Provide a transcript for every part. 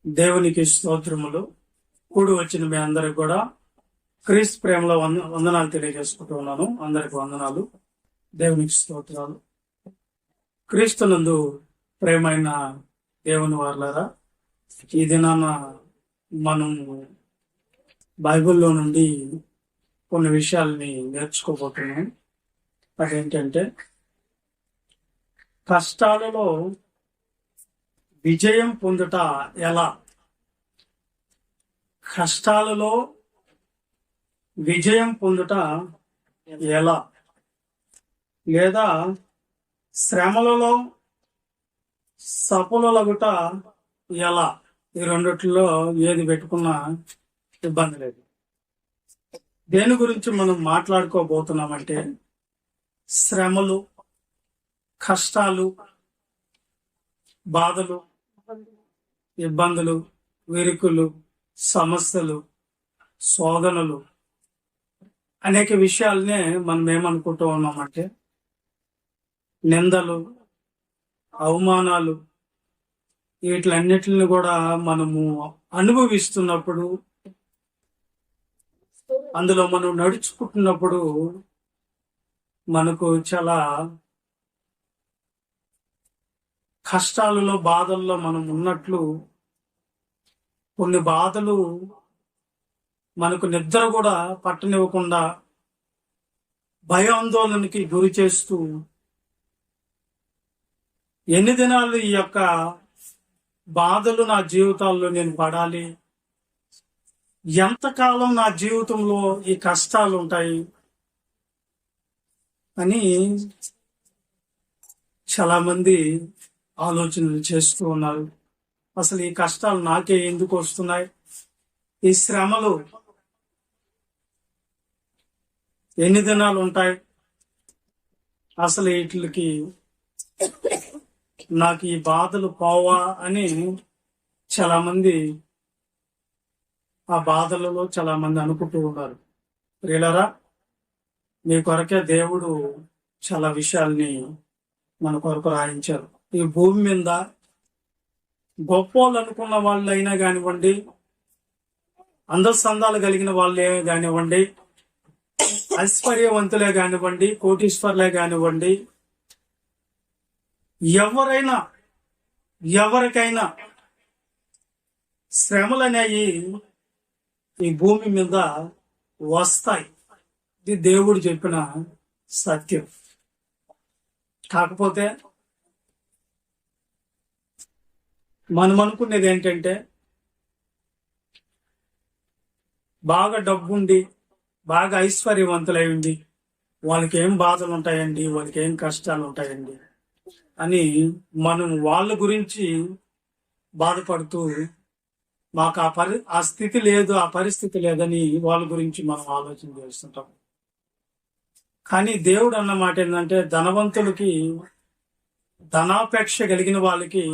దేవునికి స్తోత్రములు. కూడి వచ్చిన మీ అందరికి కూడా క్రీస్తు ప్రేమలో వందనాలు తెలియజేసుకుంటూ ఉన్నాను. అందరికి వందనాలు, దేవునికి స్తోత్రాలు. క్రీస్తునందు ప్రేమైన దేవుని వారలారా, ఈ దినాన మనం బైబిల్లో నుండి కొన్ని విషయాల్ని నేర్చుకోబోతున్నాం. అదేంటంటే, కష్టాలలో విజయం పొందుట ఎలా? కష్టాలలో విజయం పొందుట ఎలా? లేదా శ్రమలలో సఫలులగుట ఎలా? ఈ రెండిట్లో ఏది పెట్టుకున్నా ఇబ్బంది లేదు. దేని గురించి మనం మాట్లాడుకోబోతున్నామంటే, శ్రమలు, కష్టాలు, బాధలు, ఇబ్బందులు, విరుకులు, సమస్యలు, శోధనలు, అనేక విషయాలనే మనం ఏమనుకుంటూ ఉన్నామంటే, నిందలు, అవమానాలు, వీటిలన్నిటిని కూడా మనము అనుభవిస్తున్నప్పుడు, అందులో మనం నడుచుకుంటున్నప్పుడు మనకు చాలా కష్టాలలో, బాధల్లో మనం ఉన్నట్లు, కొన్ని బాధలు మనకు నిద్ర కూడా పట్టనివ్వకుండా భయాందోళనకి గురి చేస్తూ, ఎన్ని దినాలు ఈ యొక్క బాధలు నా జీవితాల్లో నేను పడాలి, ఎంతకాలం నా జీవితంలో ఈ కష్టాలు ఉంటాయి అని చాలా మంది ఆలోచనలు చేస్తూ ఉన్నారు. అసలు ఈ కష్టాలు నాకే ఎందుకు వస్తున్నాయి? ఈ శ్రమలు ఎన్ని దినాలు ఉంటాయి? అసలు వీటికి నాకు ఈ బాధలు పోవా అని చాలా మంది, ఆ బాధలలో చాలా మంది అనుకుంటూ ఉన్నారు. ప్రియులారా, మీ కొరకే దేవుడు చాలా విషయాల్ని మన కొరకు రాయించారు. ఈ భూమి మీద గొప్పోళ్ళు అనుకున్న వాళ్ళైనా కానివ్వండి, అందస్తందాలు కలిగిన వాళ్ళే కానివ్వండి, ఐశ్వర్యవంతులే కానివ్వండి, కోటీశ్వర్లే కానివ్వండి, ఎవరికైనా శ్రమలు అనేవి ఈ భూమి మీద వస్తాయి. ఇది దేవుడు చెప్పిన సత్యం. కాకపోతే మనం అనుకునేది ఏంటంటే, బాగా డబ్బుండి, బాగా ఐశ్వర్యవంతులై ఉండి, వాళ్ళకి ఏం బాధలు ఉంటాయండి, వాళ్ళకి ఏం కష్టాలు ఉంటాయండి అని మనం వాళ్ళ గురించి బాధపడుతూ, మాకు ఆ స్థితి లేదు, ఆ పరిస్థితి లేదని వాళ్ళ గురించి మనం ఆలోచన చేస్తుంటాం. కానీ దేవుడు అన్న మాట ఏంటంటే, ధనవంతులకి, ధనాపేక్ష కలిగిన వాళ్ళకి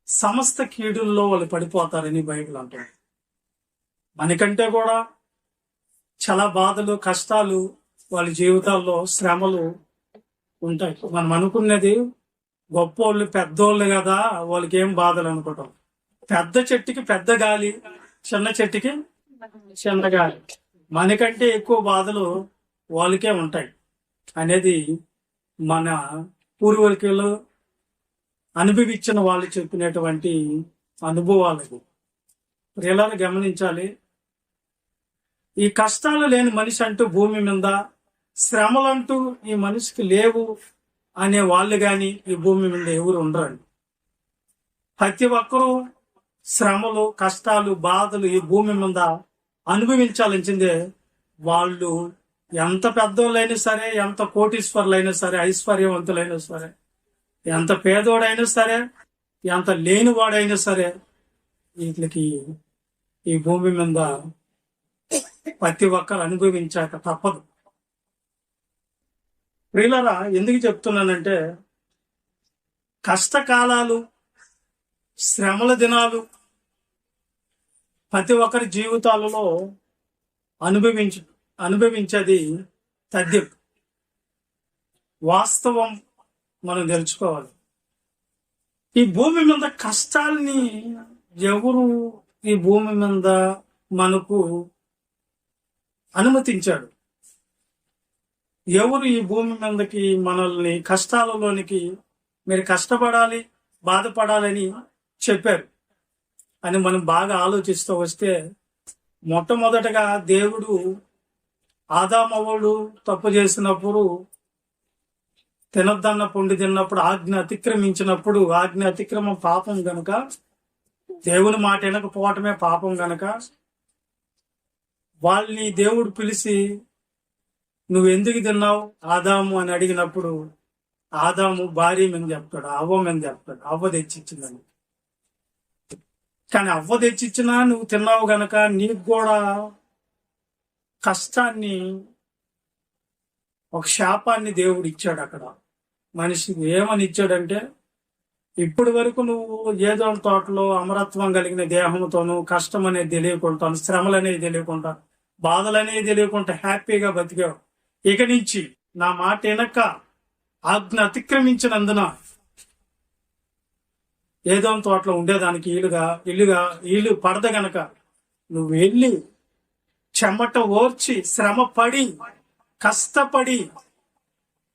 సమస్త కీడుల్లో వాళ్ళు పడిపోతారని బైబిల్ అంటుంది. మనకంటే కూడా చాలా బాధలు, కష్టాలు, వాళ్ళ జీవితాల్లో శ్రమలు ఉంటాయి. మనం అనుకున్నది గొప్పోళ్ళు, పెద్దోళ్ళు కదా, వాళ్ళకి ఏం బాధలు అనుకుంటాం. పెద్ద చెట్టుకి పెద్ద గాలి, చిన్న చెట్టుకి చిన్న గాలి. మనకంటే ఎక్కువ బాధలు వాళ్ళకే ఉంటాయి అనేది మన పూర్వీకులు అనుభవించిన వాళ్ళు చెప్పినటువంటి అనుభవాలు. ప్రియులను గమనించాలి. ఈ కష్టాలు లేని మనిషి అంటూ భూమి మీద, శ్రమలంటూ ఈ మనిషికి లేవు అనే వాళ్ళు గాని ఈ భూమి మీద ఎవరు ఉండరండి. ప్రతి ఒక్కరూ శ్రమలు, కష్టాలు, బాధలు ఈ భూమి మీద అనుభవించాల్సిందే. వాళ్ళు ఎంత పెద్దోళ్ళైనా సరే, ఎంత కోటీశ్వర్లైనా సరే, ఐశ్వర్యవంతులైనా సరే, ఎంత పేదోడైనా సరే, ఎంత లేనివాడైనా సరే, వీటికి ఈ భూమి మీద ప్రతి ఒక్కరు అనుభవించాక తప్పదు. ప్రియులారా, ఎందుకు చెప్తున్నానంటే, కష్టకాలాలు, శ్రమల దినాలు ప్రతి ఒక్కరి జీవితాలలో అనుభవించేది తథ్యం, వాస్తవం మనం తెలుసుకోవాలి. ఈ భూమి మీద కష్టాలని ఎవరు ఈ భూమి మీద మనకు అనుమతించాడు? ఎవరు ఈ భూమి మీదకి మనల్ని కష్టాలలోనికి మీరు కష్టపడాలి, బాధపడాలని చెప్పారు అని మనం బాగా ఆలోచిస్తూ వస్తే, మొట్టమొదటగా దేవుడు ఆదామవ్వలు తప్పు చేసినప్పుడు, తినొద్దన్న పండు తిన్నప్పుడు, ఆజ్ఞ అతిక్రమించినప్పుడు, ఆజ్ఞ అతిక్రమం పాపం గనుక, దేవుని మాట వినకపోవటమే పాపం గనక, వాళ్ళని దేవుడు పిలిచి నువ్వెందుకు తిన్నావు ఆదాము అని అడిగినప్పుడు, ఆదాము భార్య మీద చెప్తాడు, అవ్వ మీద చెప్తాడు, అవ్వ తెచ్చిచ్చిందని. కానీ అవ్వ తెచ్చిచ్చినా నువ్వు తిన్నావు గనక నీకు కూడా కష్టాన్ని, ఒక శాపాన్ని దేవుడు ఇచ్చాడు. అక్కడ మనిషికి ఏమని ఇచ్చాడంటే, ఇప్పటి వరకు నువ్వు ఏదో తోటలో అమరత్వం కలిగిన దేహంతోనూ, కష్టం అనేది తెలియకుండా, శ్రమలు అనేది తెలియకుండా, బాధలు అనేది తెలియకుండా హ్యాపీగా బతికావు. ఇక నుంచి నా మాట వెనక ఆజ్ఞ అతిక్రమించినందున ఏదో తోటలో ఉండేదానికి ఇల్లు పడద గనక నువ్వు వెళ్ళి చెమట ఓర్చి శ్రమ పడి కష్టపడి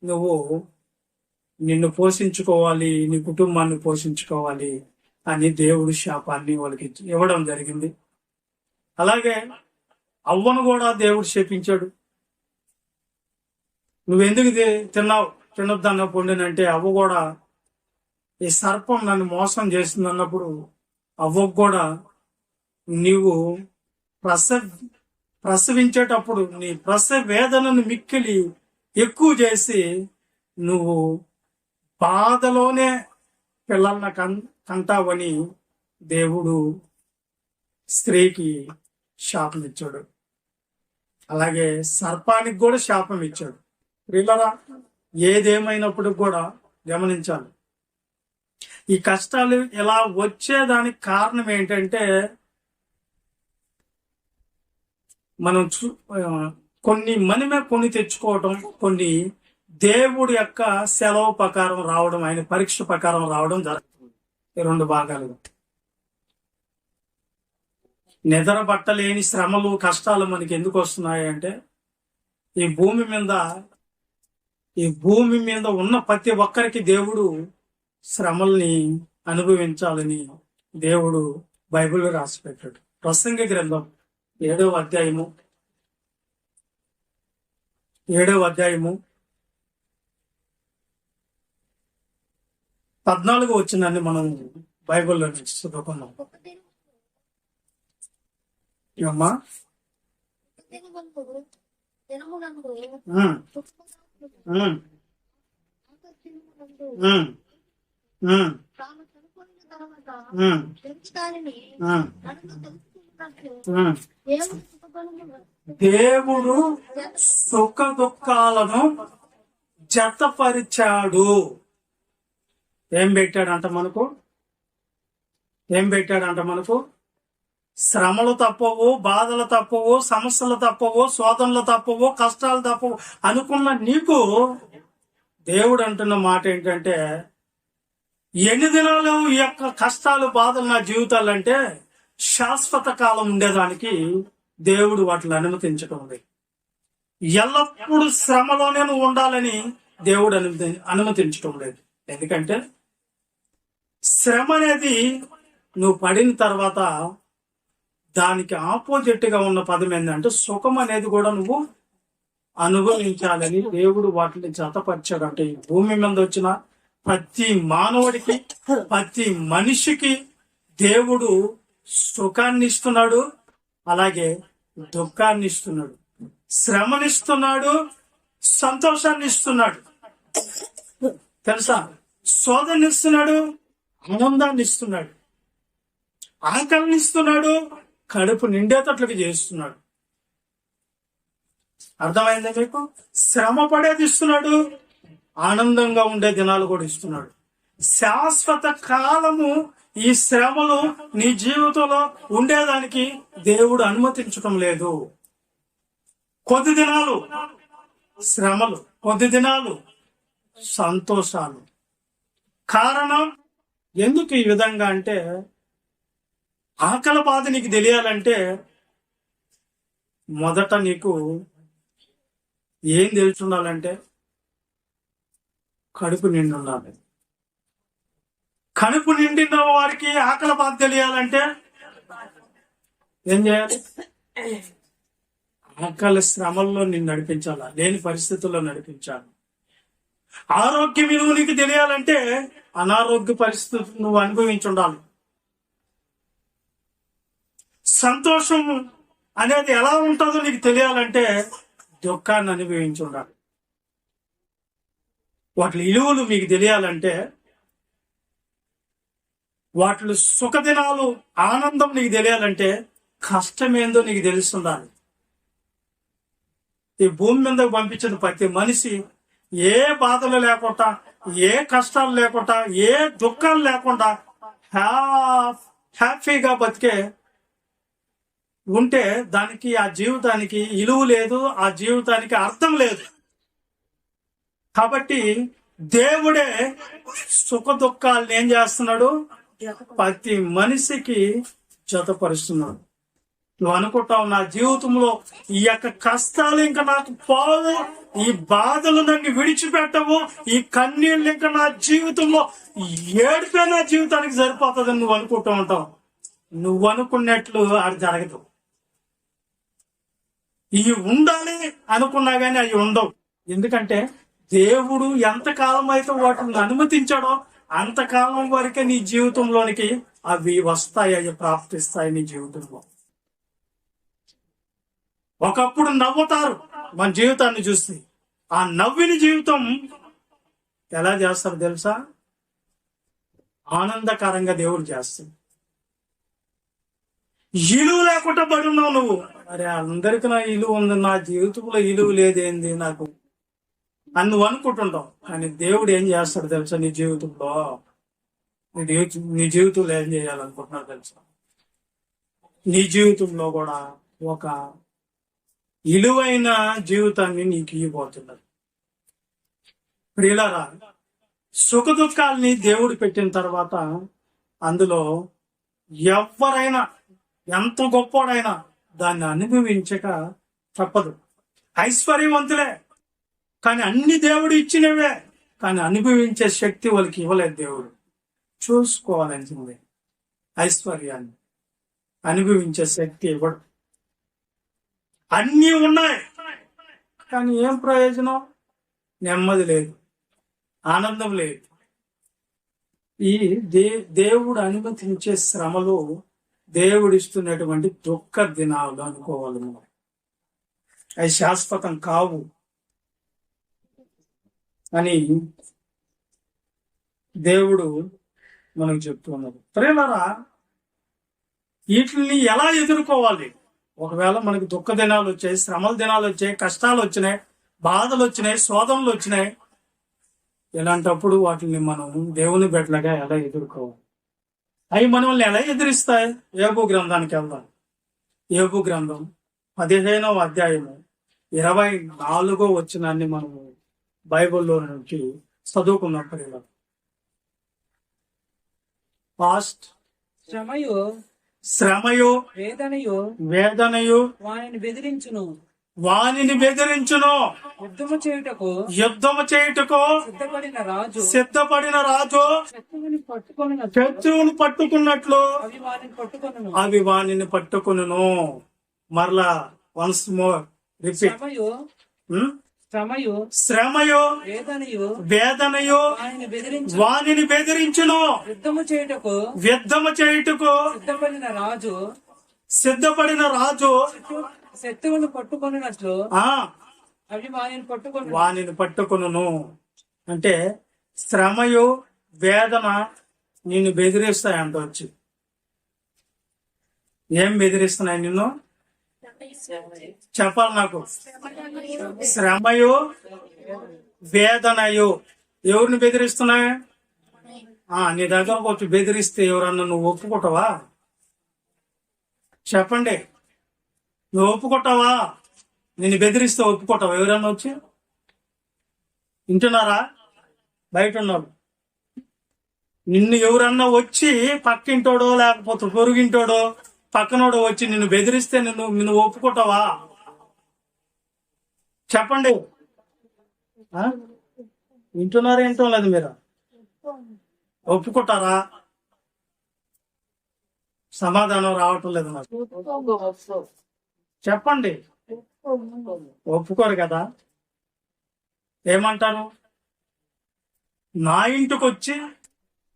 నువ్వు నిన్ను పోషించుకోవాలి, నీ కుటుంబాన్ని పోషించుకోవాలి అని దేవుడు శాపాన్ని వాళ్ళకి ఇవ్వడం జరిగింది. అలాగే అవ్వను కూడా దేవుడు శపించాడు. నువ్వెందుకు తిన్నావు, తినొద్దన్న పండునంటే, అవ్వ కూడా ఈ సర్పం నన్ను మోసం చేస్తుంది అన్నప్పుడు అవ్వకు కూడా నీవు ప్రసవించేటప్పుడు నీ ప్రసవ వేదనను మిక్కిలి ఎక్కువ చేసి నువ్వు బాధలోనే పిల్లల్ని కంటావని దేవుడు స్త్రీకి శాపం ఇచ్చాడు. అలాగే సర్పానికి కూడా శాపం ఇచ్చాడు. ప్రియులారా, ఏదేమైనప్పుడు కూడా గమనించాలి, ఈ కష్టాలు ఇలా వచ్చేదానికి కారణం ఏంటంటే, మనం కొన్ని మనమే కొని తెచ్చుకోవటం, కొన్ని దేవుడి యొక్క సెలవు ప్రకారం రావడం, ఆయన పరీక్ష ప్రకారం రావడం జరుగుతుంది. ఈ రెండు భాగాలు. నిద్రపట్టలేని శ్రమలు, కష్టాలు మనకి ఎందుకు వస్తున్నాయి అంటే, ఈ భూమి మీద ఉన్న ప్రతి ఒక్కరికి దేవుడు శ్రమల్ని అనుభవించాలని దేవుడు బైబిల్లో రాసి పెట్టాడు. ప్రసంగి గ్రంథం 7వ అధ్యాయము 14 వచ్చిందని మనం బైబిల్లో నుంచి చదువుకున్నాం. ఏమ్మా? దేవుడు సుఖ దుఃఖాలను జతపరిచాడు. ఏం పెట్టాడంట మనకు? శ్రమలు తప్పవు, బాధలు తప్పవు, సమస్యలు తప్పవు, శోధనలు తప్పవు, కష్టాలు తప్పవు అనుకున్న నీకు దేవుడు అంటున్న మాట ఏంటంటే, ఎన్ని దినాలు ఈ యొక్క కష్టాలు, బాధలు నా జీవితాలు అంటే శాశ్వత కాలం ఉండేదానికి దేవుడు వాటిని అనుమతించడం లేదు. ఎల్లప్పుడూ శ్రమలోనే నువ్వు ఉండాలని దేవుడు అనుమతించడం లేదు. ఎందుకంటే శ్రమ అనేది నువ్వు పడిన తర్వాత దానికి ఆపోజిట్ గా ఉన్న పదం ఏంటంటే, సుఖం అనేది కూడా నువ్వు అనుభవించాలని దేవుడు వాటిని జతపరిచాడు. అంటే ఈ భూమి మీద వచ్చిన ప్రతి మానవుడికి, ప్రతి మనిషికి దేవుడు సుఖాన్ని ఇస్తున్నాడు, అలాగే దుఃఖాన్ని ఇస్తున్నాడు, శ్రమనిస్తున్నాడు, సంతోషాన్ని ఇస్తున్నాడు. తెలుసా? శోధన ఇస్తున్నాడు, ఆనందాన్ని ఇస్తున్నాడు, ఆకలిని ఇస్తున్నాడు, కడుపు నిండేటట్లుగా చేస్తున్నాడు. అర్థమైందా మీకు? శ్రమ పడేది ఇస్తున్నాడు, ఆనందంగా ఉండే దినాలు కూడా ఇస్తున్నాడు. శాశ్వత కాలము ఈ శ్రమలు నీ జీవితంలో ఉండేదానికి దేవుడు అనుమతించటం లేదు. కొద్ది దినాలు శ్రమలు, కొద్ది దినాలు సంతోషాలు. కారణం ఎందుకు ఈ విధంగా అంటే, ఆకలి బాధ నీకు తెలియాలంటే మొదట నీకు ఏం తెలిసి ఉండాలంటే కడుపు నిండి ఉండాలి. కడుపు నిండిన వారికి ఆకలి బాధ తెలియాలంటే ఏం చేయాలి? ఆకలి శ్రమల్లో నిన్ను నడిపించాలా, లేని పరిస్థితుల్లో నడిపించాలి. ఆరోగ్య విలువ నీకు తెలియాలంటే అనారోగ్య పరిస్థితులు నువ్వు అనుభవించి ఉండాలి. సంతోషం అనేది ఎలా ఉంటుందో నీకు తెలియాలంటే దుఃఖాన్ని అనుభవించి ఉండాలి. వాటి విలువలు మీకు తెలియాలంటే, వాటి సుఖదినాలు ఆనందం నీకు తెలియాలంటే కష్టమేందో నీకు తెలుస్తుండాలి. ఈ భూమి మీదకు పంపించిన ప్రతి మనిషి ఏ బాధలు లేకుండా, ఏ కష్టాలు లేకుండా, ఏ దుఃఖాలు లేకుండా హ్యాపీగా బతికే ఉంటే దానికి, ఆ జీవితానికి విలువ లేదు, ఆ జీవితానికి అర్థం లేదు. కాబట్టి దేవుడే సుఖ దుఃఖాలను ఏం చేస్తున్నాడు? ప్రతి మనిషికి జతపరుస్తున్నాడు. నువ్వు అనుకుంటావు నా జీవితంలో ఈ యొక్క కష్టాలు ఇంకా నాకు పోవు, ఈ బాధలు నన్ను విడిచిపెట్టవు, ఈ కన్నీళ్ళు ఇంకా నా జీవితంలో ఏడిపే నా జీవితానికి సరిపోతుందని నువ్వు అనుకుంటూ ఉంటావు. నువ్వు అనుకున్నట్లు అది జరగదు. ఇవి ఉండాలి అనుకున్నా కానీ అవి ఉండవు. ఎందుకంటే దేవుడు ఎంతకాలం అయితే వాటిని అనుమతించాడో అంతకాలం వరకే నీ జీవితంలోనికి అవి వస్తాయి, అవి ప్రాప్తిస్తాయి నీ జీవితంలో. ఒకప్పుడు నవ్వుతారు మన జీవితాన్ని చూసి, ఆ నవ్విన జీవితం ఎలా చేస్తారు తెలుసా? ఆనందకరంగా దేవుడు చేస్తాడు. ఇలువ లేకుండా పడి ఉన్నావు నువ్వు. అరే అందరికి నా ఇలువ ఉంది, నా జీవితంలో ఇలువ లేదేంది నాకు అని నువ్వు అనుకుంటుంటావు. కానీ దేవుడు ఏం చేస్తాడు తెలుసా? నీ జీవితంలో నీ జీవితంలో ఏం చేయాలనుకుంటున్నావు తెలుసా? నీ జీవితంలో కూడా ఒక విలువైన జీవితాన్ని నీకు ఇవ్వబోతున్నాడు. ప్రియులారా, సుఖ దుఃఖాల్ని దేవుడు పెట్టిన తర్వాత అందులో ఎవరైనా ఎంత గొప్పోడైనా దాన్ని అనుభవించక తప్పదు. ఐశ్వర్యవంతులే కానీ అన్ని దేవుడు ఇచ్చినవే, కానీ అనుభవించే శక్తి వాళ్ళకి ఇవ్వలేదు దేవుడు. చూసుకోవాల్సిందే ఐశ్వర్యాన్ని, అనుభవించే శక్తి ఇవ్వడు. అన్నీ ఉన్నాయి కానీ ఏం ప్రయోజనం? నెమ్మది లేదు, ఆనందం లేదు. ఈ దేవుడు అనుమతించే శ్రమలు దేవుడిస్తున్నటువంటి దుఃఖ దినాలు అనుకోవాలి మనం. అవి శాశ్వతం కావు అని దేవుడు మనకు చెప్తున్నారు. ప్రేమరా, వీటిని ఎలా ఎదుర్కోవాలి? ఒకవేళ మనకి దుఃఖ దినాలు వచ్చాయి, శ్రమల దినాలు వచ్చాయి, కష్టాలు వచ్చినాయి, బాధలు వచ్చినాయి, శోధనలు వచ్చినాయి, ఇలాంటప్పుడు వాటిని మనం దేవుని బిడ్డలుగా ఎలా ఎదుర్కోవాలి? అవి మనల్ని ఎలా ఎదిరిస్తాయి? యోబు గ్రంథానికి వెళ్దాం. యోబు గ్రంథం 15వ అధ్యాయము 24వ వచనాన్ని మనము బైబిల్లో నుంచి చదువుకున్నప్పుడు, పాస్ట్ శ్రమయు వేదనయు వానిని బెదిరించును యుద్ధము చేయుటకు సిద్ధపడిన రాజు శత్రువును పట్టుకున్నట్లు అవి వానిని పట్టుకును. మరలా వన్స్ మోర్ రిపీట్. శ్రమయు వేదనయు వానిని బెదిరించును యుద్ధము చేయుటకు సిద్ధపడిన రాజు శత్రువును పట్టుకున్నట్లు అవి వానిని పట్టుకును. అంటే శ్రమయు వేదన నిన్ను బెదిరిస్తాయంట. వచ్చి ఏం బెదిరిస్తున్నాయి నిన్ను? చెప్పాలి నాకు. శ్రమయు వేదనయు ఎవరిని బెదిరిస్తున్నాయి? నీ దగ్గరకు వచ్చి బెదిరిస్తే ఎవరన్నా నువ్వు ఒప్పుకుంటావా? చెప్పండి, నువ్వు ఒప్పుకుంటావా? నేను బెదిరిస్తే ఒప్పుకుంటావా? ఎవరన్నా వచ్చి? వింటున్నారా? బయట ఉన్నారు. నిన్ను ఎవరన్నా వచ్చి పక్కింటోడో లేకపోతే పొరుగింటోడో పక్కనోడో వచ్చి నిన్ను బెదిరిస్తే నిన్ను ఒప్పుకుంటావా? చెప్పండి. ఆ? వింటున్నారా? ఏంటో లేదు మీరు ఒప్పుకుంటారా? సమాధానం రావటం లేదు నాకు. చెప్పండి. ఒప్పుకోరు కదా? ఏమంటారు? నా ఇంటికి వచ్చి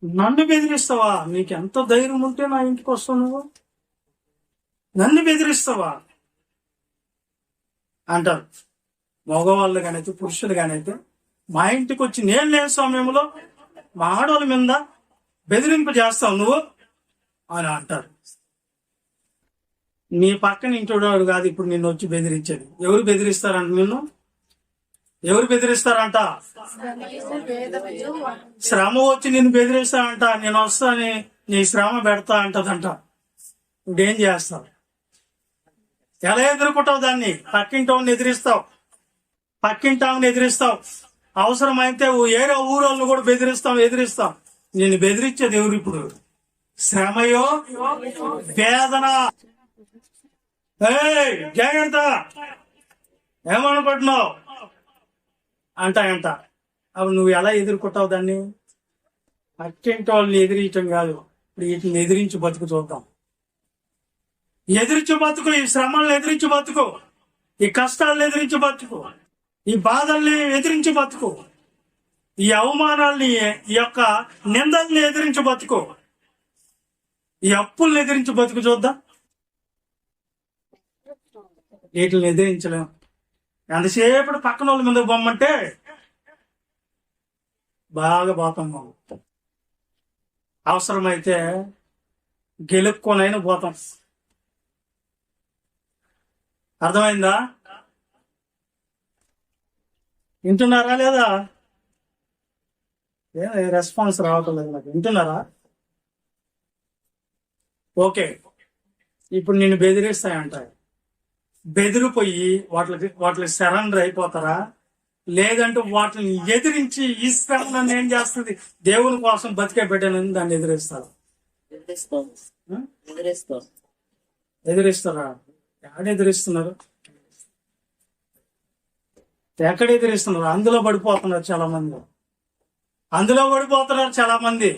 నన్ను బెదిరిస్తావా? నీకు ఎంత ధైర్యం ఉంటే నా ఇంటికి వస్తావు నువ్వు? నన్ను బెదిరిస్తావా అంటారు. మగవాళ్ళు కానైతే పురుషులు కానైతే మా ఇంటికి వచ్చి నేను లేని సమయంలో మా ఆడవాళ్ళ మీద బెదిరింపు చేస్తావు నువ్వు అని అంటారు. నీ పక్కన ఇంటోడు కాదు ఇప్పుడు నిన్ను వచ్చి బెదిరించేది. ఎవరు బెదిరిస్తారంట నిన్ను? ఎవరు బెదిరిస్తారంట? శ్రమ వచ్చి నిన్ను బెదిరిస్తానంట. నేను వస్తాని నీ శ్రమ పెడతా అంటదంట. ఇప్పుడేం చేస్తావు? ఎలా ఎదుర్కొంటావు దాన్ని? పక్కింటోని ఎదిరిస్తావు, పక్కింటామని ఎదిరిస్తావు, అవసరమైతే ఏరే ఊరోళ్ళను కూడా ఎదిరిస్తాం. నేను బెదిరించేది ఎవరు ఇప్పుడు? శ్రమయో వేదన. జాగ్రత్త, ఏమనుకుంటున్నావు అంట. అప్పుడు నువ్వు ఎలా ఎదుర్కొంటావు దాన్ని? పక్కింటి వాళ్ళని ఎదిరించడం కాదు, ఇప్పుడు వీటిని ఎదిరించి బతుకు చూద్దాం. ఎదిరించి బతుకు, ఈ శ్రమలను ఎదిరించి బతుకు, ఈ కష్టాలను ఎదిరించి బతుకు, ఈ బాధల్ని ఎదిరించి బతుకు, ఈ అవమానాల్ని, ఈ యొక్క నిందల్ని ఎదిరించి బతుకు, ఈ అప్పుల్ని ఎదిరించి బతుకు చూద్దాం. వీటిని ఎదిరించలేం. ఎంతసేపు పక్కన వాళ్ళ మీద బొమ్మంటే బాగా పోతాం. అవసరమైతే గెలుపుకొనైనా పోతాం. అర్థమైందా? వింటున్నారా లేదా? రెస్పాన్స్ రావటం లేదు నాకు. వింటున్నారా? ఓకే. ఇప్పుడు నిన్ను బెదిరిస్తాయంట. బెదిరిపోయి వాటికి సరెండర్ అయిపోతారా? లేదంటే వాటిని ఎదిరించి ఈ శ్రమ ఏం చేస్తుంది? దేవుని కోసం బతికే బిడ్డనని దాన్ని ఎదిరిస్తారు. ఎదిరిస్తారా? ఎక్కడ ఎదిరిస్తున్నారు? ఎక్కడ ఎదిరిస్తున్నారు? అందులో పడిపోతున్నారు చాలా మంది.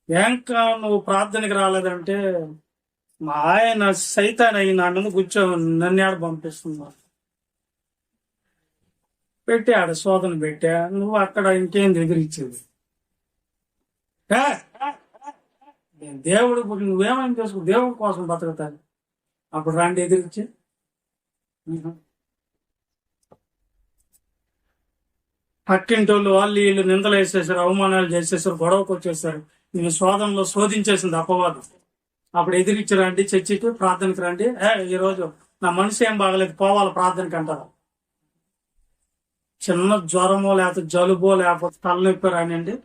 ఇంకా నువ్వు ప్రార్థనకి రాలేదంటే మా ఆయన సైతాన్ అయినాడు కూర్చో నన్ను ఆడ పంపిస్తున్నా పెట్టి ఆడ శోధన పెట్టా. నువ్వు అక్కడ ఇంకేం ఎదిరించేది? దేవుడు నువ్వేమైనా చేసుకో, దేవుడి కోసం బతుకుతాను. అప్పుడు రండి ఎదిరించి. పక్కింటోళ్ళు వాళ్ళు వీళ్ళు నిందలు వేసేసారు, అవమానాలు చేసేసారు, గొడవకు వచ్చేసారు. నేను శోధనలో శోధించేసింది అపవాదం. అప్పుడు ఎదిరించి రండి, చర్చికి ప్రార్థనకి రండి. ఈరోజు నా మనసు ఏం బాగలేదు, పోవాలి ప్రార్థనకి అంటారు. చిన్న జ్వరమో లేకపోతే జలుబో లేకపోతే తలనొప్పి రానండి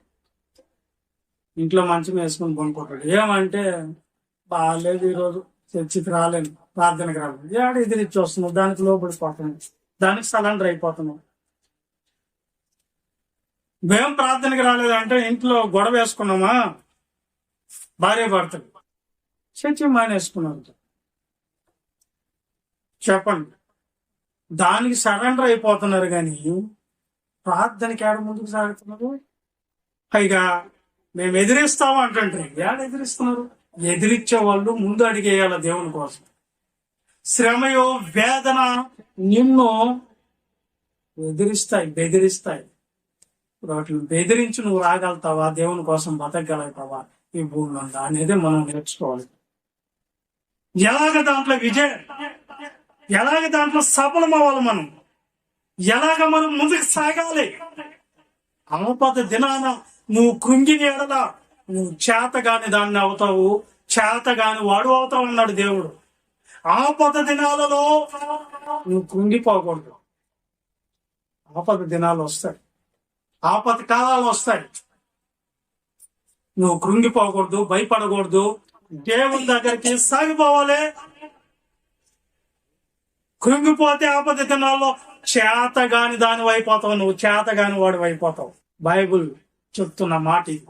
ఇంట్లో మంచం వేసుకొని కొనుక్కుంటాడు. ఏమంటే బాగాలేదు ఈరోజు చర్చికి రాలేను, ప్రార్థనకి రాలేదు. ఏడ ఎదిరించి వస్తున్నావు, దానికి లోపడిపోతున్నావు, దానికి సరెండర్ అయిపోతున్నావు. మేము ప్రార్థనకి రాలేదంటే ఇంట్లో గొడవ వేసుకున్నామా, భార్య భర్తలు చర్చి మానేసుకున్నారు. చెప్పండి, దానికి సరెండర్ అయిపోతున్నారు కానీ ప్రార్థనకి ఏడ ముందుకు సాగుతున్నారు. పైగా మేము ఎదిరిస్తాము అంటుంటే ఏడ ఎదిరిస్తున్నారు? ఎదిరించే వాళ్ళు ముందు అడిగేయాల దేవుని కోసం. శ్రమయో వేదన నిన్ను బెదిరిస్తాయి. వాటిని బెదిరించి నువ్వు రాగలుగుతావా? దేవుని కోసం బతకగలుగుతావా ఈ భూమిలో అనేది మనం నేర్చుకోవాలి. ఎలాగ దాంట్లో సఫలం అవ్వాలి, ఎలాగ మనం ముందుకు సాగాలి. ఆపద దినాన నువ్వు కృంగిని ఎడలా నువ్వు చేతగాని దాన్ని అవుతావు, చేతగాని వాడు అవుతావు అన్నాడు దేవుడు. ఆపద దినాలలో నువ్వు కృంగిపోకూడదు. ఆపద దినాలు వస్తాయి, ఆపద కాలాలు వస్తాయి. నువ్వు కృంగిపోకూడదు, భయపడకూడదు. దేవుని దగ్గరికి సాగిపోవాలి. కృంగిపోతే ఆపద దినాల్లో చేతగాని దాని అయిపోతావు, నువ్వు చేతగాని వాడు అయిపోతావు. బైబుల్ చెప్తున్న మాట ఇది.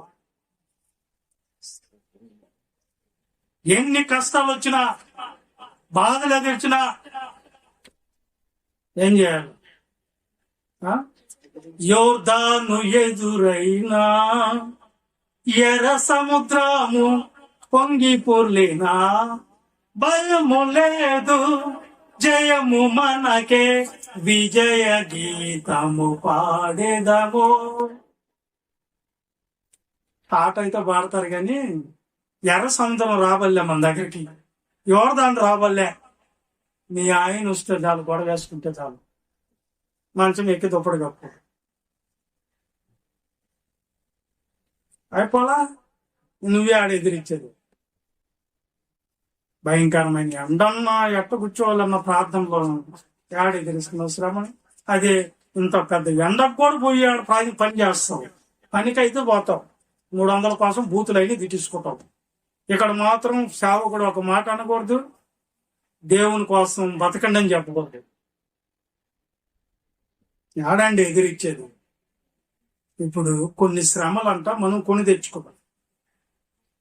ఎన్ని కష్టాలు వచ్చినా, బాధలు ఎదిర్చినా ఏం చేయాలి? యోర్దాను ఎదురైనా, ఎర్ర సముద్రము పొంగి పొర్లినా, భయము లేదు, జయము మనకే, విజయ గీతము పాడేదము. పాట అయితే పాడతారు కానీ ఎర్ర సముద్రం రాబల్లే మన దగ్గరికి, యోర్దాను రాబల్లే. మీ ఆయన వస్తే చాలు, గొడవ వేసుకుంటే చాలు, మంచం ఎక్కి దుప్పటి కప్పు అయిపోలా. నువ్వే ఆడ ఎదిరించేది. భయంకరమైన ఎండన్నా ఎట్ట కూర్చోవాలన్న ప్రార్థనలో ఆడ ఎదిరిస్తున్నావు శ్రమని. అదే ఇంత పెద్ద ఎండకు కూడా పోయి ఆడ పని చేస్తావు, పనికైతే పోతావు, 300 కోసం బూతులైనా దిట్టించుకుంటావు. ఇక్కడ మాత్రం సేవకుడు ఒక మాట అనకూడదు, దేవుని కోసం బతకండి అని చెప్పకూడదు. ఆడండి ఎదిరిచ్చేది. ఇప్పుడు కొన్ని శ్రమలు అంట మనం కొని తెచ్చుకోవాలి.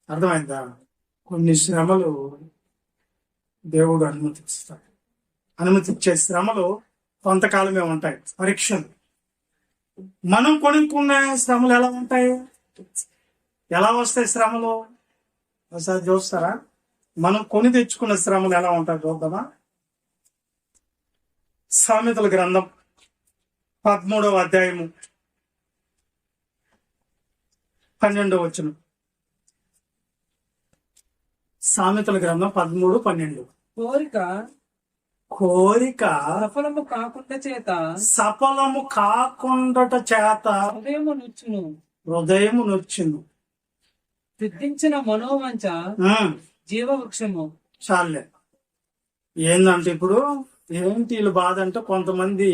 అర్థమైందా? కొన్ని శ్రమలు దేవుడు అనుమతిస్తాడు. అనుమతిచ్చే శ్రమలు కొంతకాలమే ఉంటాయి, పరీక్షలు. మనం కొనుక్కునే శ్రమలు ఎలా ఉంటాయి? ఎలా వస్తాయి శ్రమలు? ఒకసారి చూస్తారా? మనం కొని తెచ్చుకున్న శ్రమలు ఎలా ఉంటాయి చూద్దామా? సామెతల గ్రంథం 13వ అధ్యాయము 12వ వచనం. సామెతల గ్రంథం 13:12. కోరిక సఫలము కాకుండా చేత హృదయము నొచ్చును. సిద్ధించిన మనోవంచ జీవవృక్షము. చాలే. ఏందంటే ఇప్పుడు ఏంటి వీళ్ళు బాధ అంటే, కొంతమంది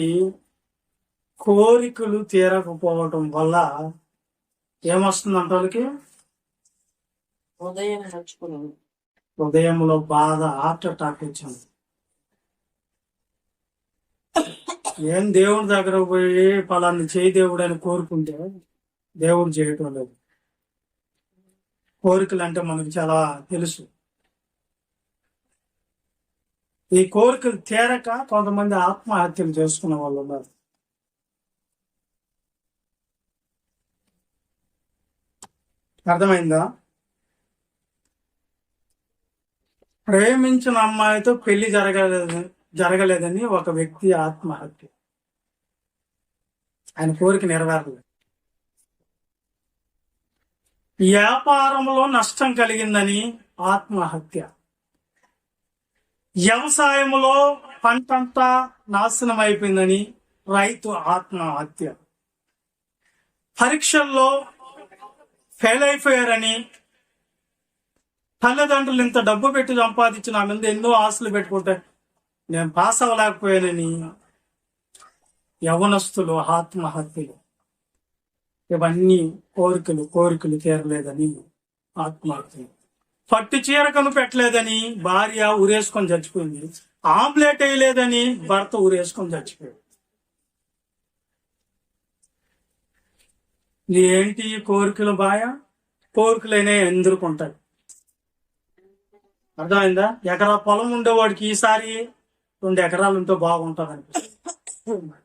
కోరికలు తీరకపోవటం వల్ల ఏమొస్తుందంట వాళ్ళకి? హృదయంలో బాధ, హార్ట్ అటాక్ వచ్చింది. ఏం దేవుడి దగ్గర పోయి పలాన్ని చేయి దేవుడు అని కోరుకుంటే దేవుడు చేయటం లేదు. కోరికలు అంటే మనకు చాలా తెలుసు. ఈ కోరికలు తీరక కొంతమంది ఆత్మహత్యలు చేసుకున్న వాళ్ళు ఉన్నారు. అర్థమైందా? ప్రేమించిన అమ్మాయితో పెళ్లి జరగలేదని ఒక వ్యక్తి ఆత్మహత్య. ఆయన కోరిక నెరవేరలేదు. వ్యాపారంలో నష్టం కలిగిందని ఆత్మహత్య. వ్యవసాయంలో పంటంతా నాశనం అయిపోయిందని రైతు ఆత్మహత్య. పరీక్షల్లో ఫెయిల్ అయిపోయారని తల్లిదండ్రులు ఇంత డబ్బు పెట్టి సంపాదించిన నా మీద ఎన్నో ఆశలు పెట్టుకుంటే నేను పాస్ అవ్వలేకపోయానని యవనస్తులు ఆత్మహత్యలు. ఇవన్నీ కోరికలు తీరలేదని ఆత్మహత్యలు. పట్టు చీర కనిపెట్టలేదని భార్య ఊరేసుకొని చచ్చిపోయింది. ఆమ్లెట్ వేయలేదని భర్త ఊరేసుకొని చచ్చిపోయాడు. ఏంటి కోరికలు? కోరికలైనా ఎదుర్కొంటాయి. అర్థమైందా? ఎకరా పొలం ఉండేవాడికి ఈసారి 2 ఎకరాలు ఉంటే బాగుంటుంది అనిపిస్తుంది.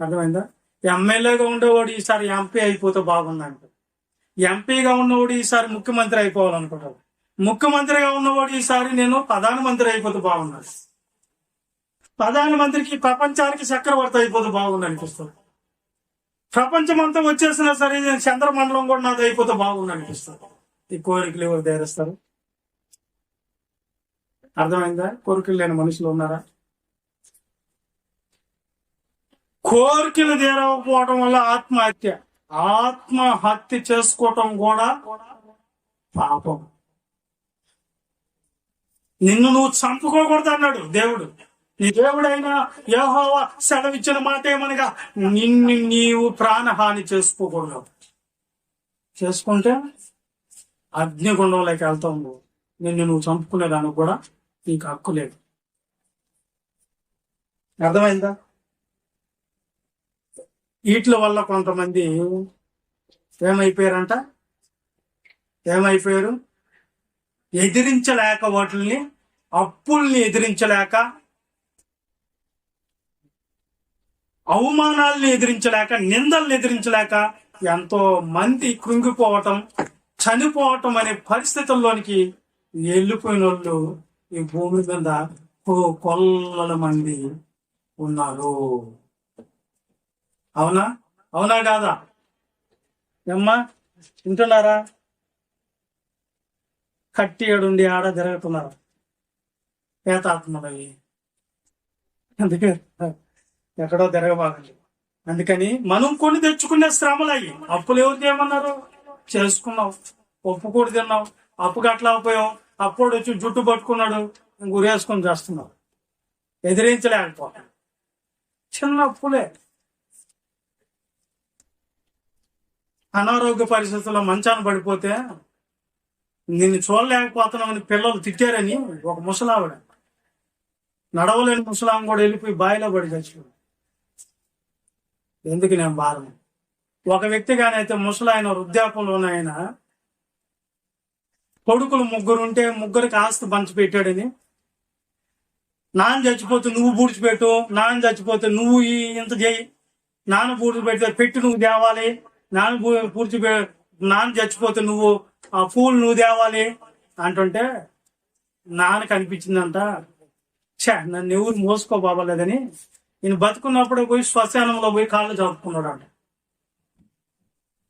అర్థమైందా? ఎమ్మెల్యేగా ఉండేవాడు ఈసారి ఎంపీ అయిపోతే బాగుందంట. ఎంపీగా ఉన్నవాడు ఈసారి ముఖ్యమంత్రి అయిపోవాలనుకుంటాడు. ముఖ్యమంత్రిగా ఉన్నవాడు ఈసారి నేను ప్రధానమంత్రి అయిపోతే బాగున్నాడు. ప్రధానమంత్రికి ప్రపంచానికి చక్రవర్తి అయిపోతే బాగుంది అనిపిస్తుంది. ప్రపంచం అంతా వచ్చేసినా సరే నేను చంద్రమండలం కూడా నాది అయిపోతే బాగుంది అనిపిస్తుంది. ఈ కోరికలు ఎవరు తీరుస్తారు? అర్థమైందా? కోరికలు లేని మనుషులు ఉన్నారా? కోరికలు తీరకపోవడం వల్ల ఆత్మహత్య చేసుకోవటం కూడా పాపం. నిన్ను నువ్వు చంపుకోకూడదు అన్నాడు దేవుడు. నీ దేవుడైనా యెహోవా సెలవిచ్చిన మాట ఏమనగా నిన్ను నీవు ప్రాణహాని చేసుకోకూడదు. చేసుకుంటే అగ్నిగుండంలోకి వెళ్తావు. నిన్ను నువ్వు చంపుకునేదానికి కూడా నీకు హక్కు లేదు. అర్థమైందా? వీటి వల్ల కొంతమంది ఏమైపోయారంట? ఏమైపోయారు? ఎదిరించలేక వాటిల్ని, అప్పుల్ని ఎదిరించలేక, అవమానాలని ఎదిరించలేక, నిందల్ని ఎదిరించలేక ఎంతో మంది కృంగిపోవటం, చనిపోవటం అనే పరిస్థితుల్లోనికి వెళ్ళిపోయిన వాళ్ళు ఈ భూమి మీద కొల్లల మంది ఉన్నారు. అవునా? అవునా కాదా? ఏమ్మా, వింటున్నారా? కట్టి ఏడుండి ఆడ తిరుగుతున్నారు పేతాత్మలవి. అందుకే ఎక్కడో తిరగబాకండి. అందుకని మనం కొని తెచ్చుకునే శ్రమలు అయ్యి. అప్పులు ఎవరు చేయమన్నారు? చేసుకున్నావు, ఒప్పుకోడు తిన్నావు, అప్పు కట్టలేకపోయావు, అప్పుడు వచ్చి జుట్టు పట్టుకున్నాడు, గురేసుకొని చేస్తున్నావు. ఎదిరించలేకపోతాం. చిన్న అప్పులే. అనారోగ్య పరిస్థితుల్లో మంచాన పడిపోతే నిన్ను చూడలేకపోతున్నామని పిల్లలు తిట్టారని ఒక ముసలావిడ, నడవలేని ముసలాం కూడా వెళ్ళిపోయి బావిలో పడి చచ్చిపోయింది. ఎందుకు నేను భారం? ఒక వ్యక్తి కానైతే ముసలాయన వృద్ధాపంలోనైనా కొడుకులు 3 ఉంటే 3కి ఆస్తి పంచి పెట్టాడని, నాన్న చచ్చిపోతే నువ్వు పూడ్చిపెట్టు, నాన్న చచ్చిపోతే నువ్వు ఇంత చేయి, నాన్న పూడ్చిపెడితే పెట్టి నువ్వు తేవాలి, నాన్న చచ్చిపోతే నువ్వు ఆ పూలు నువ్వు తేవాలి అంటుంటే నాన్నకు అనిపించిందంట, నన్ను ఎవరు మోసుకోబాబలేదని నేను బతుకున్నప్పుడు పోయి శ్మశానంలో పోయి కాళ్ళు చదువుకున్నాడు అంట.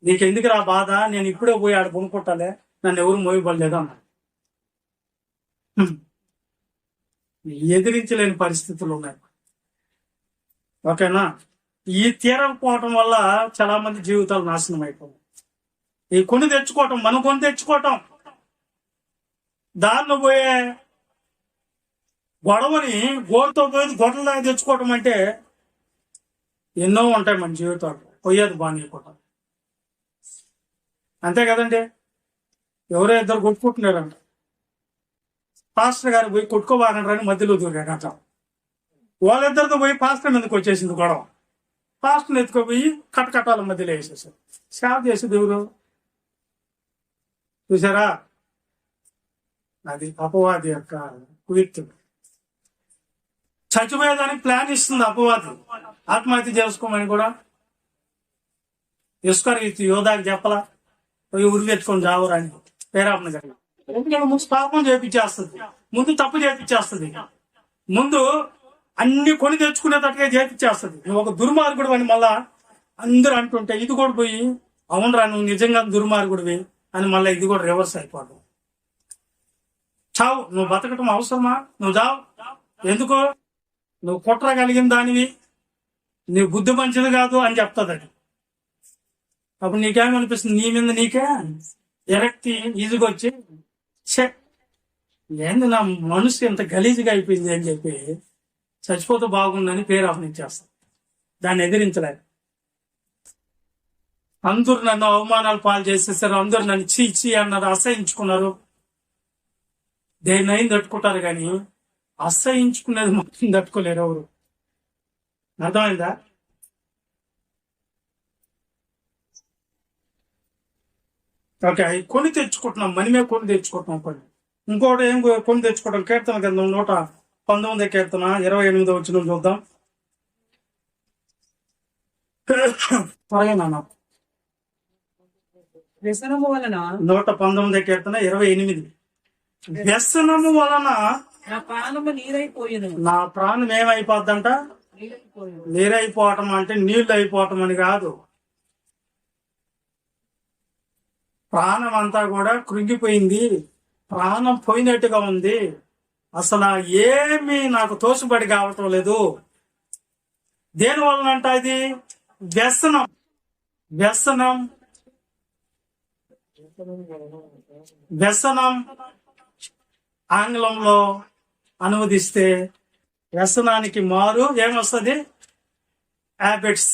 నీకెందుకు రా బాధ, నేను ఇప్పుడే పోయి ఆడ కొనుక్కుంటాలే, నన్ను ఎవరు మోయబడలేదు అన్న. ఎదిరించలేని పరిస్థితులు ఉన్నాయి. ఓకేనా? ఈ తీరకపోవటం వల్ల చాలా మంది జీవితాలు నాశనం అయిపోయి. ఈ కొని తెచ్చుకోవటం, మనం కొని తెచ్చుకోవటం, దారిలో పోయే గొడవని గోడతో పోయి గొడవలాగా తెచ్చుకోవటం అంటే ఎన్నో ఉంటాయి మన జీవితాలు. పోయేది బాగానేయకోవటం అంతే కదండి. ఎవరో ఇద్దరు కొట్టుకుంటున్నారంట, పాస్టర్ గారు పోయి కొట్టుకోబాగంటారని మధ్యలో దూరాడంట. వాళ్ళిద్దరితో పోయి పాస్టర్ మీదకి వచ్చేసింది గొడవ. పాస్టర్ని ఎత్తుకోపోయి కటకటాల మధ్యలో వేసేసారు. సేవ చేసేది ఎవరు? చూసారా? అది అపవాది యొక్క కుయుక్తుడు. చచ్చిపోయేదానికి ప్లాన్ ఇస్తుంది అపవాది. ఆత్మహత్య చేసుకోమని కూడా ఇస్కరియోతు యోధాకి చెప్పలా, పోయి ఉరి తెచ్చుకొని చావరా అని పేరాపన గారు. ఎందుకంటే ముందు పాపం చేపించేస్తుంది, ముందు తప్పు చేపించేస్తుంది, ముందు అన్ని కొని తెచ్చుకునేటట్టుగా చేపించేస్తుంది. నువ్వు ఒక దుర్మార్గుడు అని మళ్ళా అందరూ అంటుంటే ఇది కూడా పోయి అవునరా నువ్వు నిజంగా దుర్మార్గుడివి అని మళ్ళీ ఇది కూడా రివర్స్ అయిపోవడం. చావు, నువ్వు బతకటం అవసరమా? నువ్వు చావు. ఎందుకో? నువ్వు కుట్రగలిగిన దానివి, నీ బుద్ధి మంచిది కాదు అని చెప్తుంది అది. అప్పుడు నీకేమనిపిస్తుంది? నీ మీద నీకే ఎరక్తి ఈజుకొచ్చి ఏంది నా మనసు ఎంత గలీజ్గా అయిపోయింది అని చెప్పి చచ్చిపోతే బాగుందని పేరు ఆహ్వానించేస్తాం. దాన్ని ఎదిరించలేదు. అందరూ నన్ను అవమానాలు పాలు చేసేసారు, అందరూ నన్ను చీ అన్నారు, అసహించుకున్నారు. దేన్నైనా తట్టుకుంటారు కానీ అసహించుకునేది మొత్తం తట్టుకోలేరు ఎవరు. అర్థమైందా? ఓకే, కొని తెచ్చుకుంటున్నాం, మనమే కొని తెచ్చుకుంటున్నాం. కొన్ని ఇంకోటి ఏం కొని తెచ్చుకోవడం? కీర్తన గ్రంథం 119 కీర్తన 28 వచ్చిన చూద్దాం. త్వరగా నాన్న. వ్యసనము వలన 119 కీర్తన 28. వ్యసనము వలన నా ప్రాణము నీరైపోయింది. నా ప్రాణం ఏమైపోద్దంట? నీరైపోవటం అంటే నీళ్లు అయిపోవటం అని కాదు. ప్రాణం అంతా కూడా కృంగిపోయింది, ప్రాణం పోయినట్టుగా ఉంది, అసలు ఏమీ నాకు తోసుబడి కావటం లేదు. దేని వలనంట? ఇది వ్యసనం. వ్యసనం వ్యసనం ఆంగ్లంలో అనువదిస్తే వ్యసనానికి మారు ఏమొస్తుంది? హ్యాబిట్స్.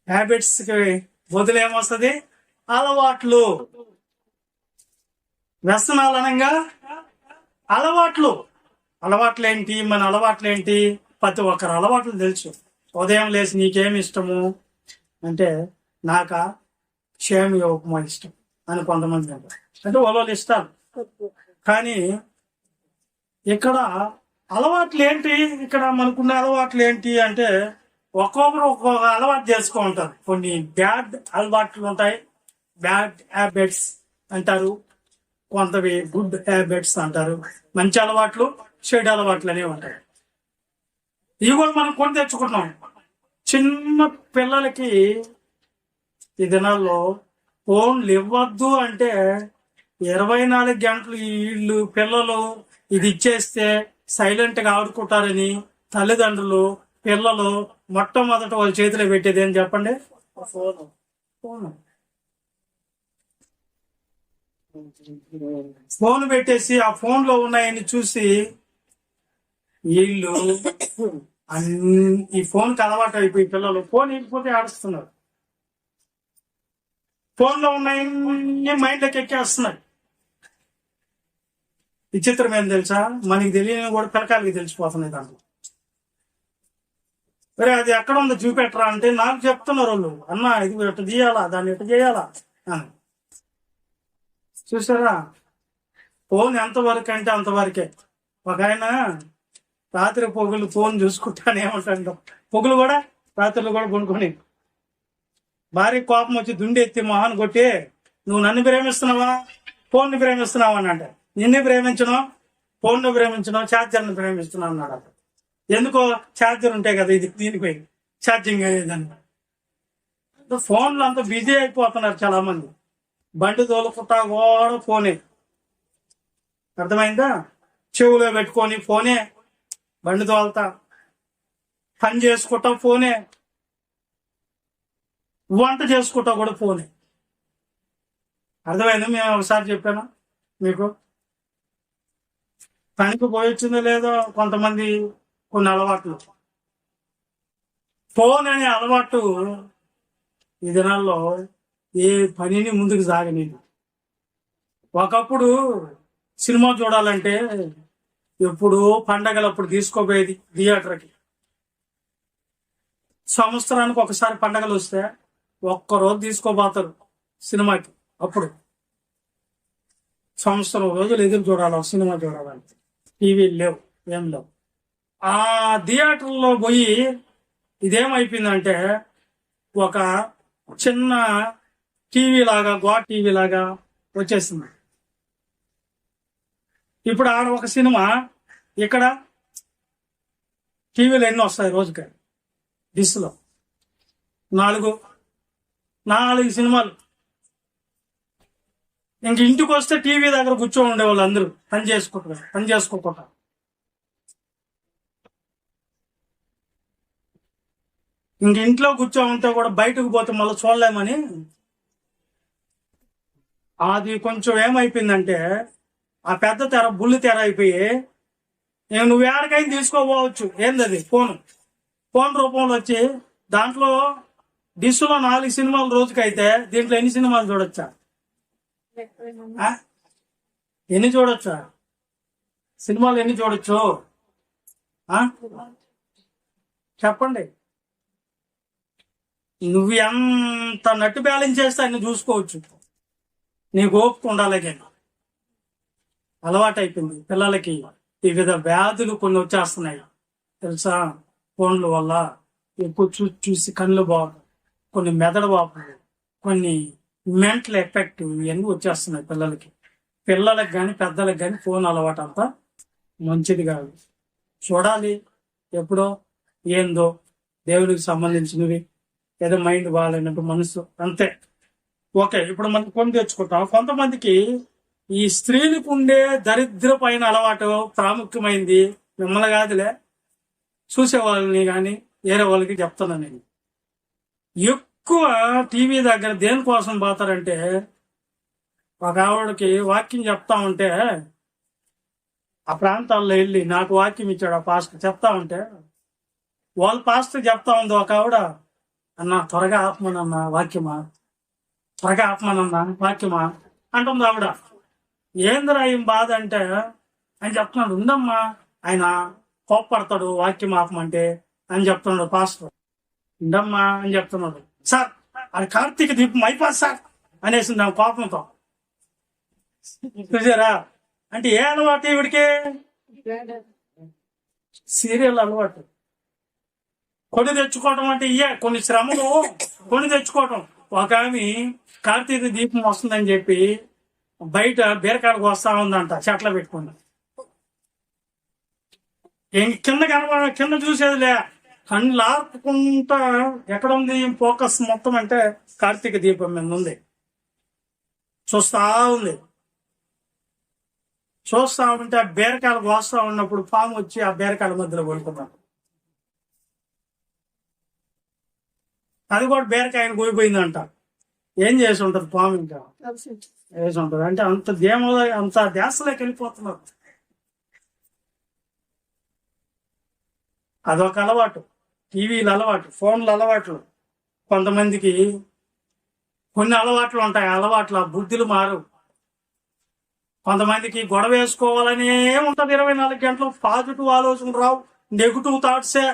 హ్యాబిట్స్ కి బదులు ఏమొస్తుంది? అలవాట్లు. వ్యసనాలు అనగా అలవాట్లు. అలవాట్లు ఏంటి? మన అలవాట్లు ఏంటి? ప్రతి ఒక్కరు అలవాట్లు తెలుసు. ఉదయం లేచి నీకేమి ఇష్టము అంటే నాకా సేమియా ఉప్మా ఇష్టం అని కొంతమంది అంటారు. అంటే వాళ్ళు ఇష్టాలు. కానీ ఇక్కడ అలవాట్లు ఏంటి, ఇక్కడ మనకున్న అలవాట్లు ఏంటి అంటే ఒక్కొక్కరు ఒక్కొక్క అలవాటు చేసుకో ఉంటారు. కొన్ని బ్యాడ్ అలవాట్లు ఉంటాయి, బ్యాడ్ హ్యాబిట్స్ అంటారు, కొంతవి గుడ్ హ్యాబిట్స్ అంటారు. మంచి అలవాట్లు, చెడు అలవాట్లు అనేవి ఉంటాయి. ఇవి కూడా మనం కొని తెచ్చుకుంటున్నాం. చిన్న పిల్లలకి ఈ దినాల్లో ఫోన్లు ఇవ్వద్దు అంటే 24 గంటలు వీళ్ళు పిల్లలు ఇది ఇచ్చేస్తే సైలెంట్ గా ఆడుకుంటారని తల్లిదండ్రులు పిల్లలు మొట్టమొదట వాళ్ళ చేతిలో పెట్టేది ఏం చెప్పండి? ఫోన్. ఫోన్ పెట్టేసి ఆ ఫోన్ లో ఉన్నాయని చూసి వీళ్ళు ఈ ఫోన్ కి అలవాటు అయిపోయి పిల్లలు ఫోన్ ఇకపోతే ఆడుస్తున్నారు. ఫోన్ లో ఉన్నాయన్నీ మైండ్ లోకి ఎక్కేస్తున్నాయి. విచిత్రం ఏం తెలుసా, మనకి తెలియని కూడా పిల్లకాయలకి తెలిసిపోతున్నాయి. దాంట్లో మరి అది ఎక్కడ ఉందో చూపెట్టరా అంటే నాకు చెప్తున్నారు వాళ్ళు, అన్న ఇది ఎట్ట తీయాలా, దాన్ని ఎట్ట చేయాలా అని. చూసారా, ఫోన్ ఎంతవరకు అంటే అంతవరకే. ఒక ఆయన రాత్రి పొగులు ఫోన్ చూసుకుంటానే ఉంటాడు. పొగులు కూడా రాత్రులు కూడా కొనుక్కొని భారీ కోపం వచ్చి దుండి ఎత్తి మొహాన్ని కొట్టి, నువ్వు నన్ను ప్రేమిస్తున్నావా ఫోన్ ని ప్రేమిస్తున్నావా అని అంటే, నిన్ను ప్రేమించను, ఫోన్ ను ప్రేమించను, ఛార్జర్ని ప్రేమిస్తున్నావు అన్నాడు. అతను ఎందుకో ఛార్జర్ ఉంటాయి కదా, ఇది దీనికి ఛార్జింగ్ అయ్యేదాన్ని. ఫోన్లో అంతా బిజీ అయిపోతున్నారు చాలా మంది. బండి తోలుకుంటా కూడా ఫోనే, అర్థమైందా? చెవులో పెట్టుకొని ఫోనే, బండి తోలుతా, పని చేసుకుంటాం ఫోనే, వంట చేసుకుంటా కూడా ఫోనే. అర్థమైంది? మేము ఒకసారి చెప్పాను మీకు. పనికి పోయొచ్చిందో లేదో కొంతమంది కొన్ని అలవాట్లు. ఫోన్ అనే అలవాటు ఈ దినాల్లో ఏ పనిని ముందుకు సాగలేదు. ఒకప్పుడు సినిమా చూడాలంటే ఎప్పుడు పండగలప్పుడు తీసుకోపోయేది థియేటర్కి. సంవత్సరానికి ఒకసారి పండగలు వస్తే ఒక్కరోజు తీసుకోపోతారు సినిమాకి. అప్పుడు సంవత్సరం రోజులు ఎదురు చూడాలి సినిమా చూడాలంటే. టీవీలు లేవు, ఏం లేవు. ఆ థియేటర్లో పోయి ఇదేమైపోయిందంటే ఒక చిన్న టీవీ లాగా, గోడ టీవీ లాగా వచ్చేసింది. ఇప్పుడు ఆడ ఒక సినిమా, ఇక్కడ టీవీలో ఎన్ని వస్తాయి రోజుకి? డిస్లో 4 సినిమాలు. ఇంక ఇంటికి వస్తే టీవీ దగ్గర కూర్చొని ఉండేవాళ్ళు అందరూ పని చేసుకోకుండా. ఇంక ఇంట్లో కూర్చోమంటే కూడా బయటకు పోతే మళ్ళీ చూడలేమని అది కొంచెం ఏమైపోయిందంటే ఆ పెద్ద తెర బుల్లి తెర అయిపోయి నువ్వు ఏడకైనా తీసుకోపోవచ్చు. ఏందది? ఫోన్ రూపంలో వచ్చి దాంట్లో డిస్లో 4 సినిమాలు రోజుకైతే దీంట్లో ఎన్ని సినిమాలు చూడొచ్చా? ఎన్ని చూడొచ్చా? సినిమాలు ఎన్ని చూడొచ్చు చెప్పండి. నువ్వు ఎంత నట్టు బ్యాలెన్స్ చేస్తే అన్ని చూసుకోవచ్చు. నీకు ఓపిక ఉండాలి. కానీ అలవాటు అయిపోయింది పిల్లలకి. వివిధ వ్యాధులు కొన్ని వచ్చేస్తున్నాయి తెలుసా, ఫోన్ల వల్ల. ఎక్కువ చూసి కళ్ళు బాగు, కొన్ని మెదడు బాపులు, కొన్ని మెంటల్ ఎఫెక్ట్, ఇవన్నీ వచ్చేస్తున్నాయి పిల్లలకి. పిల్లలకు కానీ పెద్దలకు కానీ ఫోన్ అలవాటు అంతా మంచిది కాదు. చూడాలి ఎప్పుడో ఏందో దేవునికి సంబంధించినవి, ఏదో మైండ్ బాగాలేనట్టు మనసు, అంతే. ఓకే, ఇప్పుడు మనం కొని తెచ్చుకుంటాం. కొంతమందికి ఈ స్త్రీలకు ఉండే దరిద్రపైన అలవాటు ప్రాముఖ్యమైంది. మిమ్మల్ని కాదులే, చూసే వాళ్ళని కానీ వేరే వాళ్ళకి చెప్తున్నాను నేను. ఎక్కువ టీవీ దగ్గర దేనికోసం పోతారంటే, ఒక ఆవిడకి వాక్యం చెప్తా ఉంటే ఆ ప్రాంతాల్లో వెళ్ళి నాకు వాక్యం ఇచ్చాడు ఆ పాస్టర్, చెప్తా ఉంటే వాళ్ళ పాస్టర్ చెప్తా ఉంది ఒక ఆవిడ, అన్న త్వరగా ఆత్మనన్నా వాక్యమా, త్వరగా ఆత్మనన్నా వాక్యమా అంటుంది ఆవిడ. ఏందిరా ఏం బాధ అంటే ఆయన చెప్తున్నాడు, ఉందమ్మా ఆయన కోప్పడతాడు వాక్యం ఆపమంటే అని చెప్తున్నాడు పాస్టర్. ఉండమ్మా అని చెప్తున్నాడు. సార్ అది కార్తీక దీపం అయిపోతుంది సార్ అనేసింది నా కోపంతో. చూసారా? అంటే ఏ అలవాటు ఈవిడికి? సీరియల్ అలవాటు. కొని తెచ్చుకోవటం అంటే ఇయే కొన్ని శ్రమలు. కొని తెచ్చుకోవటం. ఒక ఆమె కార్తీక దీపం వస్తుందని చెప్పి బయట బీరకాయలకు వస్తా ఉందంట చెట్ల పెట్టుకుని. కింద కింద చూసేదిలే, కళ్ళు లాపుకుంటా ఎక్కడ ఉంది ఫోకస్ మొత్తం అంటే కార్తీక దీపం మీద ఉంది. చూస్తా ఉంది. చూస్తా ఉంటే ఆ బీరకాయలకు వస్తా ఉన్నప్పుడు పాము వచ్చి ఆ బీరకాయల మధ్యలో పడుకున్నాడు. అది కూడా బీరకాయని కోయిపోయిందంట. ఏం చేసి ఉంటది పాము? ఇంకా వేసి ఉంటది. అంటే అంత అంత ధ్యాసలోకి వెళ్ళిపోతున్నారు. అదొక అలవాటు. టీవీలు అలవాటు, ఫోన్లు అలవాట్లు. కొంతమందికి కొన్ని అలవాట్లు ఉంటాయి. అలవాట్ల బుద్ధులు మారు. కొంతమందికి గొడవ వేసుకోవాలనే ఉంటది 24 గంటలు. పాజిటివ్ ఆలోచన రావు, నెగిటివ్ థాట్సే.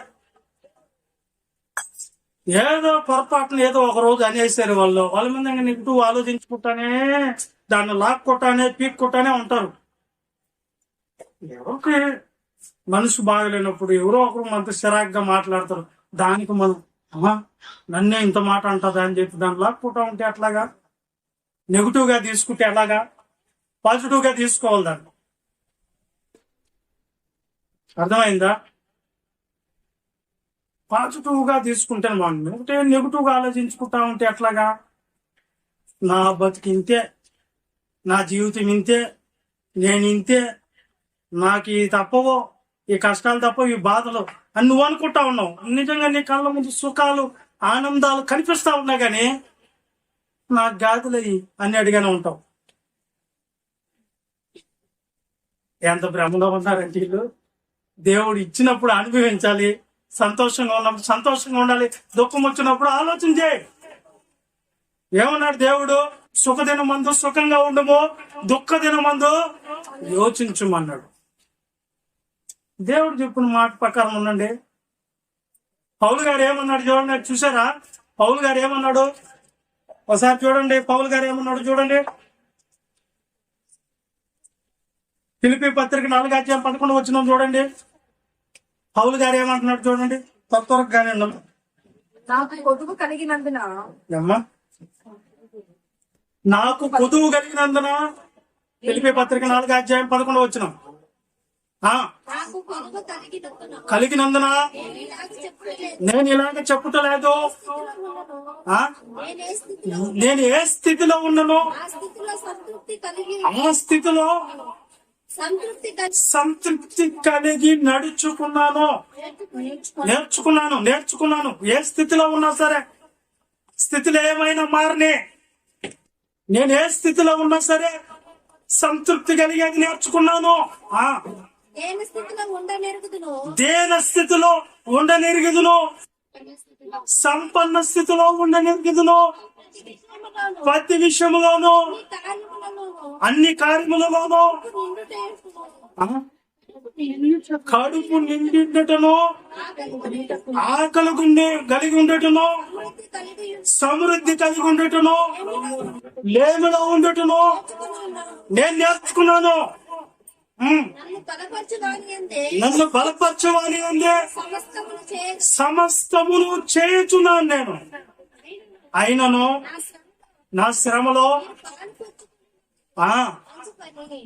ఏదో పొరపాటున ఏదో ఒక రోజు అనేసారు వాళ్ళ మీద నెగిటివ్ ఆలోచించుకుంటానే, దాన్ని లాక్కుంటానే, పీక్కుంటానే ఉంటారు. ఎవరికి మనసు బాగలేనప్పుడు ఎవరో ఒకరు మనతో చిరాగ్గా మాట్లాడతారు. దానికి మనం నన్నే ఇంత మాట అంటదా అని చెప్పి దాన్ని లాక్కుంటా ఉంటే అట్లాగా? నెగిటివ్ గా తీసుకుంటే ఎలాగా? పాజిటివ్ గా తీసుకోవాలి దాన్ని. అర్థమైందా? పాజిటివ్ గా తీసుకుంటే మనం నెగిటివ్ గా ఆలోచించుకుంటా ఉంటే ఎట్లాగా? నా బతికి ఇంతే, నా జీవితం ఇంతే, నేను ఇంతే, నాకు ఈ తప్పవో, ఈ కష్టాలు తప్ప, ఈ బాధలు అని నువ్వు అనుకుంటా ఉన్నావు. నిజంగా నీ కళ్ళ ముందు సుఖాలు, ఆనందాలు కనిపిస్తా ఉన్నా గానీ నాకు గాదులయ్యి అని అడిగానే ఉంటావు. ఎంత భ్రమలో ఉన్నారంటే వీళ్ళు. దేవుడు ఇచ్చినప్పుడు అనుభవించాలి, సంతోషంగా ఉన్నప్పుడు సంతోషంగా ఉండాలి, దుఃఖం వచ్చినప్పుడు ఆలోచన చేయి. ఏమన్నాడు దేవుడు? సుఖదినమందు సుఖంగా ఉండము, దుఃఖదినమందు యోచించమన్నాడు. దేవుడు చెప్పిన మాట ప్రకారం ఉండండి. పౌలు గారు ఏమన్నాడు చూడండి. చూసారా పౌలు గారు ఏమన్నాడు? ఒకసారి చూడండి పౌలు గారు ఏమన్నాడు చూడండి. ఫిలిప్పీ పత్రిక 4:11 చూడండి. పౌలు గారు ఏమంటున్నాడు చూడండి. త్వరగానే నాకు కొదువు కలిగినందున అమ్మా, నాకు కొదువు కలిగినందున. ఫిలిప్పీ పత్రిక 4:11 నాకు కొదువు కలిగినందున నేను ఇలాగ చెప్పుటలేదు. నేను ఏ స్థితిలో ఉన్నానో ఆ స్థితిలో సంతృప్తి కలిగి నేర్చుకున్నాను. ఏ స్థితిలో ఉన్నా సరే, స్థితిలో ఏమైనా మారనే, నేను ఏ స్థితిలో ఉన్నా సరే సంతృప్తి కలిగేది నేర్చుకున్నాను. దేన స్థితిలో ఉండనెరుగుదును, సంపన్న స్థితిలో ఉండనెరుగుదును, ప్రతి విషయములోను, అన్ని కార్యములలోనూ కడుపు నిండిటను, ఆకలి కలిగి ఉండటను, సమృద్ధి కలిగి ఉండటను, లేమిలో ఉండటను నేను నేర్చుకున్నాను. నన్ను బలపరచవాలి అంటే సమస్తమును చేయుచున్నాను నేను. అయినను నా శ్రమలో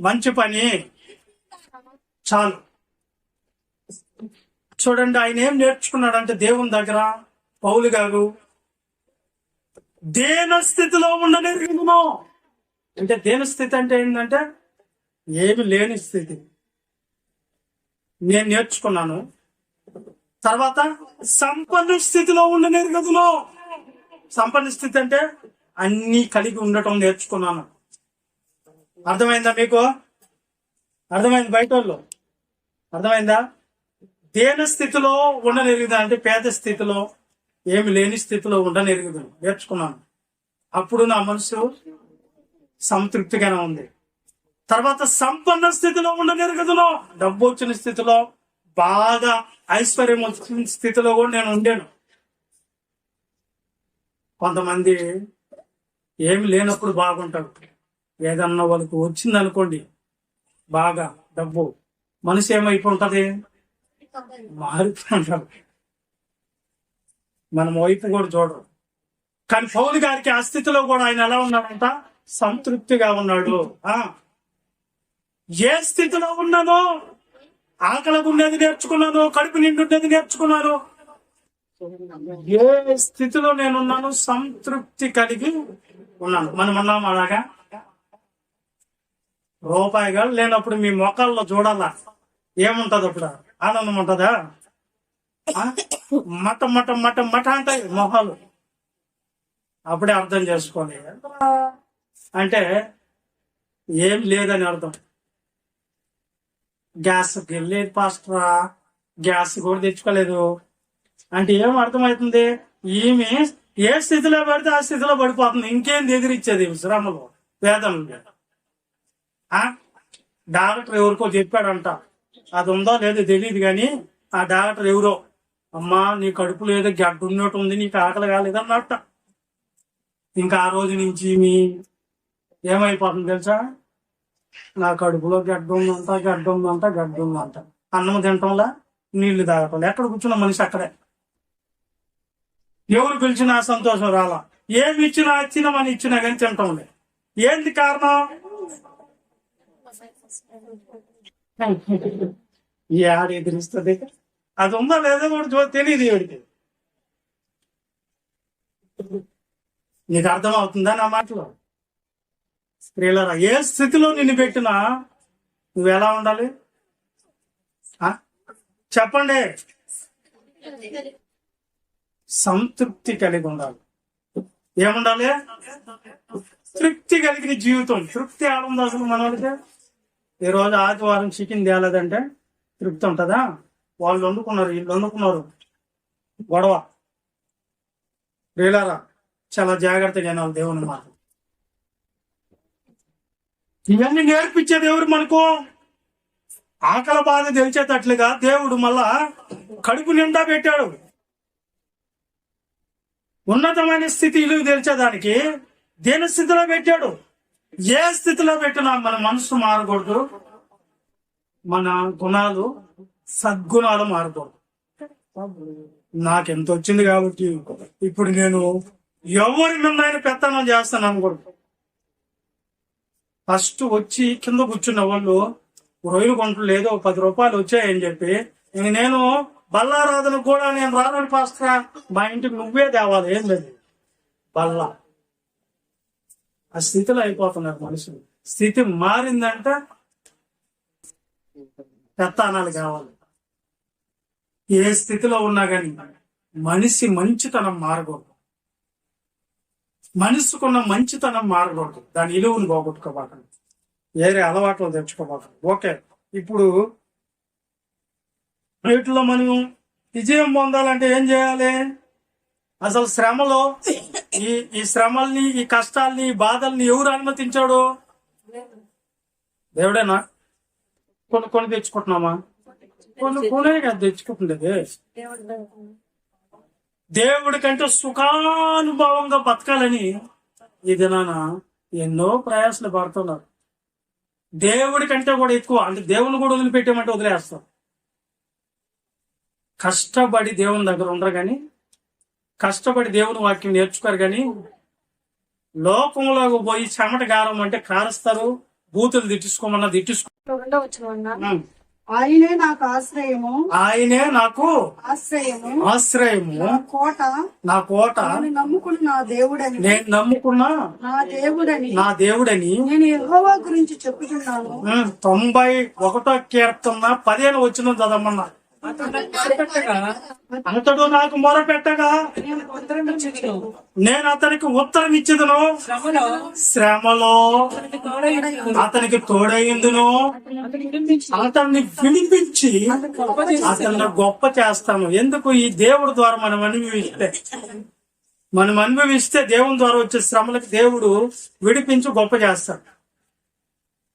మంచి పని చాలు. చూడండి ఆయన ఏం నేర్చుకున్నాడంటే దేవుని దగ్గర పౌలు గారు దేన స్థితిలో ఉండనేరుగును. అంటే దేన స్థితి అంటే ఏంటంటే ఏమి లేని స్థితి నేను నేర్చుకున్నాను. తర్వాత సంపన్న స్థితిలో ఉండనేరుగును. సంపన్న స్థితి అంటే అన్ని కలిగి ఉండటం నేర్చుకున్నాను. అర్థమైందా మీకు? అర్థమైంది బయట వాళ్ళు? అర్థమైందా? దేన స్థితిలో ఉండనెరుగుదా అంటే పేద స్థితిలో, ఏమి లేని స్థితిలో ఉండనెరుగుదు నేర్చుకున్నాను. అప్పుడు నా మనసు సంతృప్తిగానే ఉంది. తర్వాత సంపన్న స్థితిలో ఉండనెరుగుదును. డబ్బు వచ్చిన స్థితిలో, బాగా ఐశ్వర్యం వచ్చిన స్థితిలో కూడా నేను ఉండాను. కొంతమంది ఏమి లేనప్పుడు బాగుంటారు. ఏదన్నా వాళ్ళకి వచ్చిందనుకోండి బాగా డబ్బు, మనసు ఏమైపోతుంది, మారిపోతారు. మనం వైపు కూడా చూడరు. కానీ పౌలు గారికి ఆ స్థితిలో కూడా ఆయన ఎలా ఉన్నాడంట, సంతృప్తిగా ఉన్నాడు. ఏ స్థితిలో ఉన్నానో, ఆకలిగా ఉండేది నేర్చుకున్నాను, కడుపు నిండుండేది నేర్చుకున్నాను. ఏ స్థితిలో నేనున్నాను, సంతృప్తి కలిగి ఉన్నాను. మనం ఉన్నాం అలాగా. రూపాయిగా లేనప్పుడు మీ మొక్కల్లో చూడాలా, ఏముంటది అప్పుడు, ఆనందం ఉంటదా? మట మట మట మట అంటాయి మొహాలు. అప్పుడే అర్థం చేసుకోండి అంటే ఏం లేదని అర్థం. గ్యాస్ వెళ్ళేది పాస్టరా, గ్యాస్ కూడా తెచ్చుకోలేదు అంటే ఏం అర్థమవుతుంది, ఈమె ఏ స్థితిలో పడితే ఆ స్థితిలో పడిపోతుంది. ఇంకేం ఎదిరిచ్చేది శ్రమలో, వేదనలు. డాక్టర్ ఎవరికో చెప్పాడంట, అది ఉందో లేదో తెలియదు కానీ ఆ డాక్టర్ ఎవరో, అమ్మా నీ కడుపులో ఏదో గడ్డ ఉన్నట్టు ఉంది, నీకు ఆకలి కాలేదన్నట్ట. ఇంకా ఆ రోజు నుంచి మీ ఏమైపోతుంది తెలుసా, నా కడుపులో గడ్డ ఉందంట, గడ్డ ఉందంట, గడ్డ ఉందంట. అన్నం తినటంలా, నీళ్లు తాగటం, ఎక్కడ కూర్చున్న మనిషి అక్కడే. ఎవరు పిలిచినా సంతోషం రాలా, ఏమి ఇచ్చినా తినమని ఇచ్చినా కానీ తినటం లేదు. ఏంటి కారణం? ఈ ఆడ ఎదిరిస్తుంది, అది ఉందా లేదో కూడా తెలియదు ఎవరికి. నీకు అర్థం అవుతుందా నా మాటలో? స్త్రీలరా, ఏ స్థితిలో నిన్ను పెట్టినా నువ్వు ఎలా ఉండాలి చెప్పండి? సంతృప్తి కలిగి ఉండాలి. ఏముండాలి? తృప్తి కలిగిన జీవితం. తృప్తి ఆడుంది అసలు మన వాళ్ళకి. ఈ రోజు ఆదివారం చికెన్ తేలేదంటే తృప్తి ఉంటుందా? వాళ్ళు వండుకున్నారు, వీళ్ళు వండుకున్నారు, గొడవ. రీలారా, చాలా జాగ్రత్తగా వినాలి దేవుని మాట. ఇవన్నీ నేర్పించేది ఎవరు మనకు? ఆకలి బాధ తెలిసేటట్లుగా దేవుడు మళ్ళా కడుపు నిండా పెట్టాడు. ఉన్నతమైన స్థితి ఇల్లు తెలిసేదానికి దేని స్థితిలో పెట్టాడు. ఏ స్థితిలో పెట్టినా మన మనసు మారకూడదు, మన గుణాలు సద్గుణాలు మారకూడదు. నాకెంత వచ్చింది కాబట్టి ఇప్పుడు నేను ఎవరి మీద పెత్తనం చేస్తాను అనుకోడు. ఫస్ట్ వచ్చి కింద కూర్చున్న వాళ్ళు రొయ్యలు కొంటలు లేదో 10 రూపాయలు వచ్చాయని చెప్పి నేను బల్లారాధన కూడా నేను రానని పాస్తా, మా ఇంటికి నువ్వే తేవాలి, ఏం లేదు బల్లా. ఆ స్థితిలో అయిపోతున్నారు మనుషులు. స్థితి మారిందంటే పెత్తానాలు కావాలి. ఏ స్థితిలో ఉన్నా కానీ మనిషి మంచితనం మారకూడదు, మనసుకున్న మంచితనం మారకూడదు, దాని ఇలువను పోగొట్టుకోబాకండి, వేరే అలవాట్లు తెచ్చుకోబాకండి. ఓకే, ఇప్పుడు వీటిలో మనం విజయం పొందాలంటే ఏం చేయాలి? అసలు శ్రమలో ఈ శ్రమల్ని, ఈ కష్టాల్ని, ఈ బాధల్ని ఎవరు అనుమతించాడు? దేవుడేనా? కొన్ని తెచ్చుకుంటున్నామా? కొనే కదా తెచ్చుకుంటుండేది. దేవుడి కంటే సుఖానుభవంగా బతకాలని ఈ దినాన ఎన్నో ప్రయాసాలు పడుతున్నారు. దేవుడి కంటే కూడా ఎక్కువ, అంటే దేవుని కూడా వదిలిపెట్టామంటే వదిలేస్తాం. కష్టపడి దేవుని దగ్గర ఉండరు కానీ, కష్టపడి దేవుని వాక్యం నేర్చుకోరు కానీ, లోకంలోకి పోయి చెమట గారం అంటే కారుస్తారు, బూతులు తిట్టించుకోమన్నా తిట్టించుకో. ఆయనే నాకు ఆశ్రయము, ఆయనే నాకు ఆశ్రయము, ఆశ్రయము, కోట, నా కోట, నేను నమ్ముకున్న నా దేవుడని, నేను నమ్ముకున్నా నా దేవుడని నేను యెహోవా గురించి చెప్పుతున్నాను. 91వ కీర్తన 15 వచ్చిన చదవమన్నా. అతడు నాకు మొరపెట్టగా నేను అతనికి ఉత్తరం ఇచ్చేదను, శ్రమలో అతనికి తోడైందును, అతన్ని విడిపించి అతన్ని గొప్ప చేస్తాను. ఎందుకు? ఈ దేవుడి ద్వారా మనం అనుభవిస్తే దేవుని ద్వారా వచ్చే శ్రమలకు దేవుడు విడిపించి గొప్ప చేస్తాడు.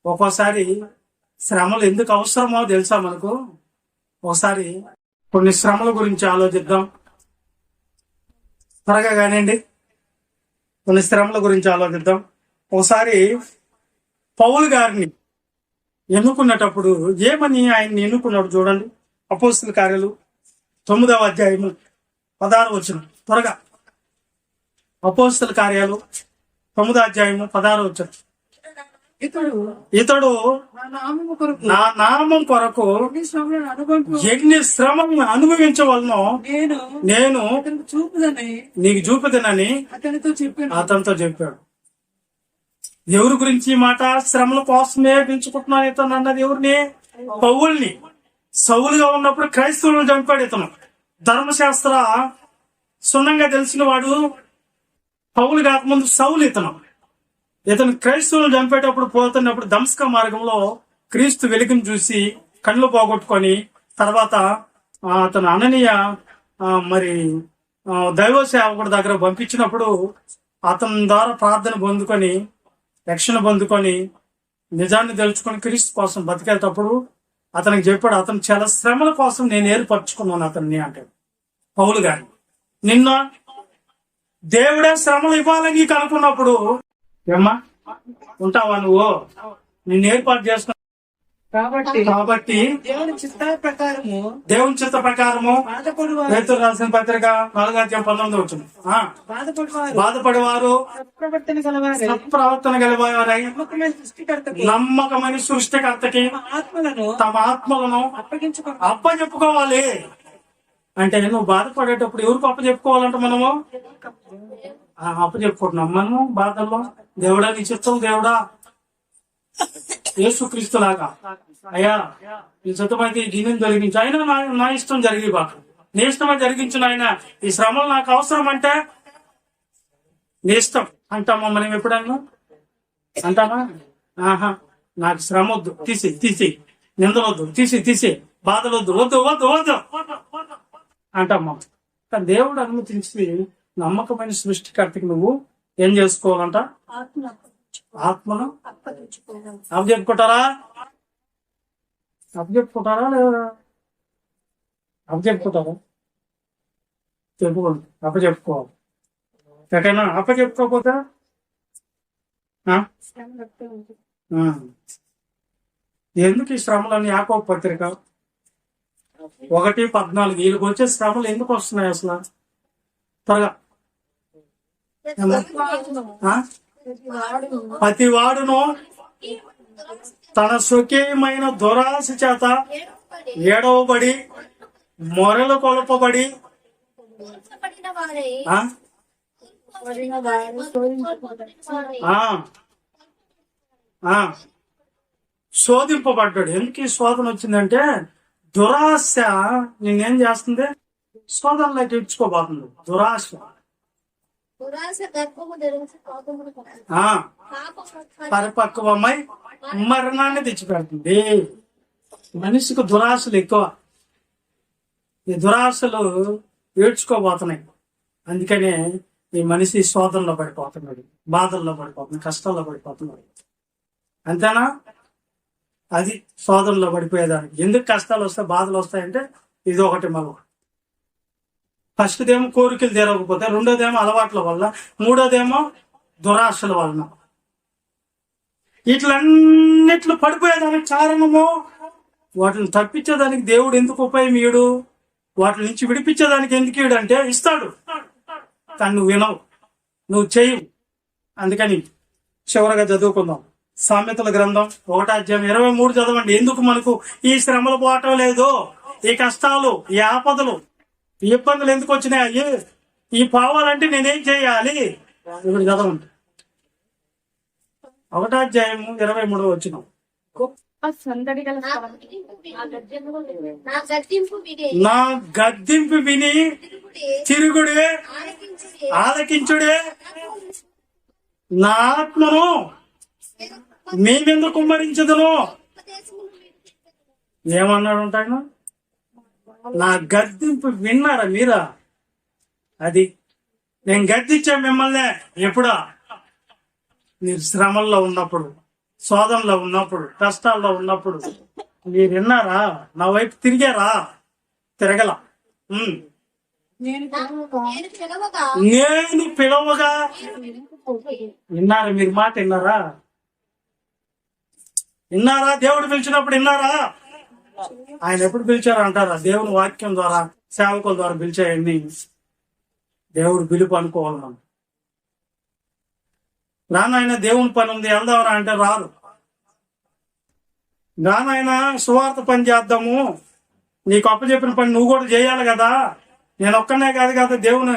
ఒక్కోసారి శ్రమలు ఎందుకు అవసరమో తెలుసా మనకు? ఒకసారి కొన్ని శ్రమల గురించి ఆలోచిద్దాం. త్వరగా కానివ్వండి. కొన్ని శ్రమల గురించి ఆలోచిద్దాం. ఒకసారి పౌలు గారిని ఎన్నుకున్నటప్పుడు ఏమని ఆయన్ని ఎన్నుకున్నాడు చూడండి. అపోస్తల కార్యాలు 9వ అధ్యాయము 16వ వచనం. త్వరగా అపోస్తల కార్యాలు 9వ అధ్యాయము 16వ వచనం. ఇతడు నా నామము కొరకు నా నామం కొరకు ఎన్ని శ్రమలను అనుభవించు ఎన్ని శ్రమలను అనుభవించవలనో నేను నేను అతనికి చూపుదని నీకు చూపుదనని అతనితో చెప్పాను. అతనితో చెప్పాడు. ఎవరి గురించి ఈ మాట? శ్రమల కోసమే పెంచుకుంటున్నాను ఇతను అన్నది ఎవరిని? పౌల్ని. సౌలుగా ఉన్నప్పుడు క్రైస్తవులను చంపాడు ఇతను. ధర్మశాస్త్ర సున్నంగా తెలిసిన వాడు పౌలు కాకముందు సౌలు. ఇతను క్రైస్తవులను చంపేటప్పుడు పోతున్నప్పుడు దమస్క మార్గంలో క్రీస్తు వెలుగును చూసి కళ్ళు పోగొట్టుకొని తర్వాత అతను అననీయ మరి దైవ సేవకుడి దగ్గర పంపించినప్పుడు అతని ద్వారా ప్రార్థన పొందుకొని రక్షణ పొందుకొని నిజాన్ని తెలుసుకొని క్రీస్తు కోసం బతికేటప్పుడు అతనికి చెప్పాడు, అతను చాలా శ్రమల కోసం నేను ఏర్పరచుకున్నాను అతన్ని అంటాడు పౌలు గారు. నిన్న దేవుడే శ్రమలు ఇవ్వాలని నీకు అనుకున్నప్పుడు ఏమ్మా ఉంటావా నువ్వు? నిన్ను ఏర్పాటు చేసుకున్నా కాబట్టి దేవుని చిత్త ప్రకారము దేవుని చిత్త ప్రకారము బాధపడువారు పేతురు రాసిన పత్రిక 4:19 వచ్చింది. బాధపడేవారు ప్రవర్తన గలవారు సత్ప్రవర్తన గలవారై నమ్మకమైన సృష్టికర్తకి తమ ఆత్మలను అప్పచెప్పుకోవాలి. అంటే నువ్వు బాధపడేటప్పుడు ఎవరికి అప్పచెప్పుకోవాలంట? మనము అప్పచెప్పుకుంటున్నాం. మనము బాధల్లో దేవుడా నీ చిత్తం, దేవుడా యేసుక్రీస్తు లాగా అయ్యా నీ చిత్తమైతే ఈ గిన్నెను జరిగించు, అయినా నా ఇష్టం జరిగి బాక నీ ఇష్టమే జరిగించు నాయన, ఈ శ్రమలు నాకు అవసరం అంటే నీ ఇష్టం అంటామా మనం ఎప్పుడన్నా? అంటామా? ఆహా నాకు శ్రమ వద్దు, తీసి నిందలొద్దు, తీసి బాధలొద్దు, వద్దు అంటామా? కానీ దేవుడు అనుమతించి నమ్మకమైన సృష్టికర్తకి నువ్వు ఏం చేసుకోవాలంట? ఆత్మను అప్పచెప్పుకుంటారా లేదా? అప్పచెప్పుకుంటారా? చెప్పుకోండి. అప్పచెప్పుకోవాలి. ఎక్కడైనా అప్పచెప్పుకోకపోతే ఎందుకు ఈ శ్రమలని? యాకోబు పత్రిక 1:14 వీళ్ళకి వచ్చే శ్రమలు ఎందుకు వస్తున్నాయి అసలు? త్వరగా ప్రతి వాడును తన స్వకీయమైన దురాశ చేత ఏడవబడి మొరలు కొలపబడి శోధింపబడ్డాడు. ఎందుకు ఈ శోధన వచ్చిందంటే దురాశ నేనేం చేస్తుంది? శోధనలోకి ఇడ్చుకోబోతుంది. దురాశ పరిపక్వమై మరణాన్ని తెచ్చిపెడుతుంది. మనిషికి దురాశలు ఎక్కువ. ఈ దురాశలు ఏడ్చుకోబోతున్నాయి. అందుకనే ఈ మనిషి శోధనలో పడిపోతున్నాడు, బాధల్లో పడిపోతున్నాడు, కష్టాల్లో పడిపోతున్నాడు. అంతేనా? అది శోధనలో పడిపోయేదానికి. ఎందుకు కష్టాలు వస్తాయి, బాధలు వస్తాయంటే ఇది ఒకటి. మళ్ళీ ఫస్ట్దేమో కోరికలు తీరకపోతే, రెండోదేమో అలవాట్ల వల్ల, మూడోదేమో దురాశల వలన. ఇట్లన్నిట్లు పడిపోయేదానికి కారణము వాటిని తప్పించేదానికి దేవుడు ఎందుకు ఉపయోగీయుడు? వాటి నుంచి విడిపించేదానికి ఎందుకు ఇయ్యడు అంటే ఇస్తాడు, కానీ నువ్వు వినవు, నువ్వు చేయవు. అందుకని చివరగా చదువుకుందాం. సామెతల గ్రంథం 1:23 చదవండి. ఎందుకు మనకు ఈ శ్రమలు పోవటం లేదు, ఈ కష్టాలు, ఈ ఆపదలు, ఈ ఇబ్బందులు ఎందుకు వచ్చినాయి? ఈ పోవాలంటే నేనేం చేయాలి? ఇప్పుడు చదవండి. 1:23 వచ్చిన నా గద్దింపు విని తిరుగుడే ఆలకించుడే నా ఆత్మను మేమెందుకు కుమ్మరించదును. ఏమన్నాడు ఉంటాను? నా గద్దింపు విన్నారా మీరా? అది నేను గద్దించా మిమ్మల్ని ఎప్పుడా? మీరు శ్రమల్లో ఉన్నప్పుడు, శోధనలో ఉన్నప్పుడు, కష్టాల్లో ఉన్నప్పుడు మీరు విన్నారా? నా వైపు తిరిగారా? తిరగల. నేను పిలవగా నేను పిలవగా విన్నారా? మీరు మాట విన్నారా? విన్నారా? దేవుడు పిలిచినప్పుడు విన్నారా? ఆయన ఎప్పుడు పిలిచారా అంటారా? దేవుని వాక్యం ద్వారా, సేవకుల ద్వారా పిలిచాయన్ని దేవుడు పిలుపు అనుకోవాలి. మనం రానాయన దేవుని పని ఉంది వెళ్దామరా అంటే రారు. రానాయన సువార్త పని చేద్దాము, నీకు అప్పచెప్పిన పని నువ్వు కూడా చేయాలి కదా, నేను ఒక్కనే కాదు కదా దేవుని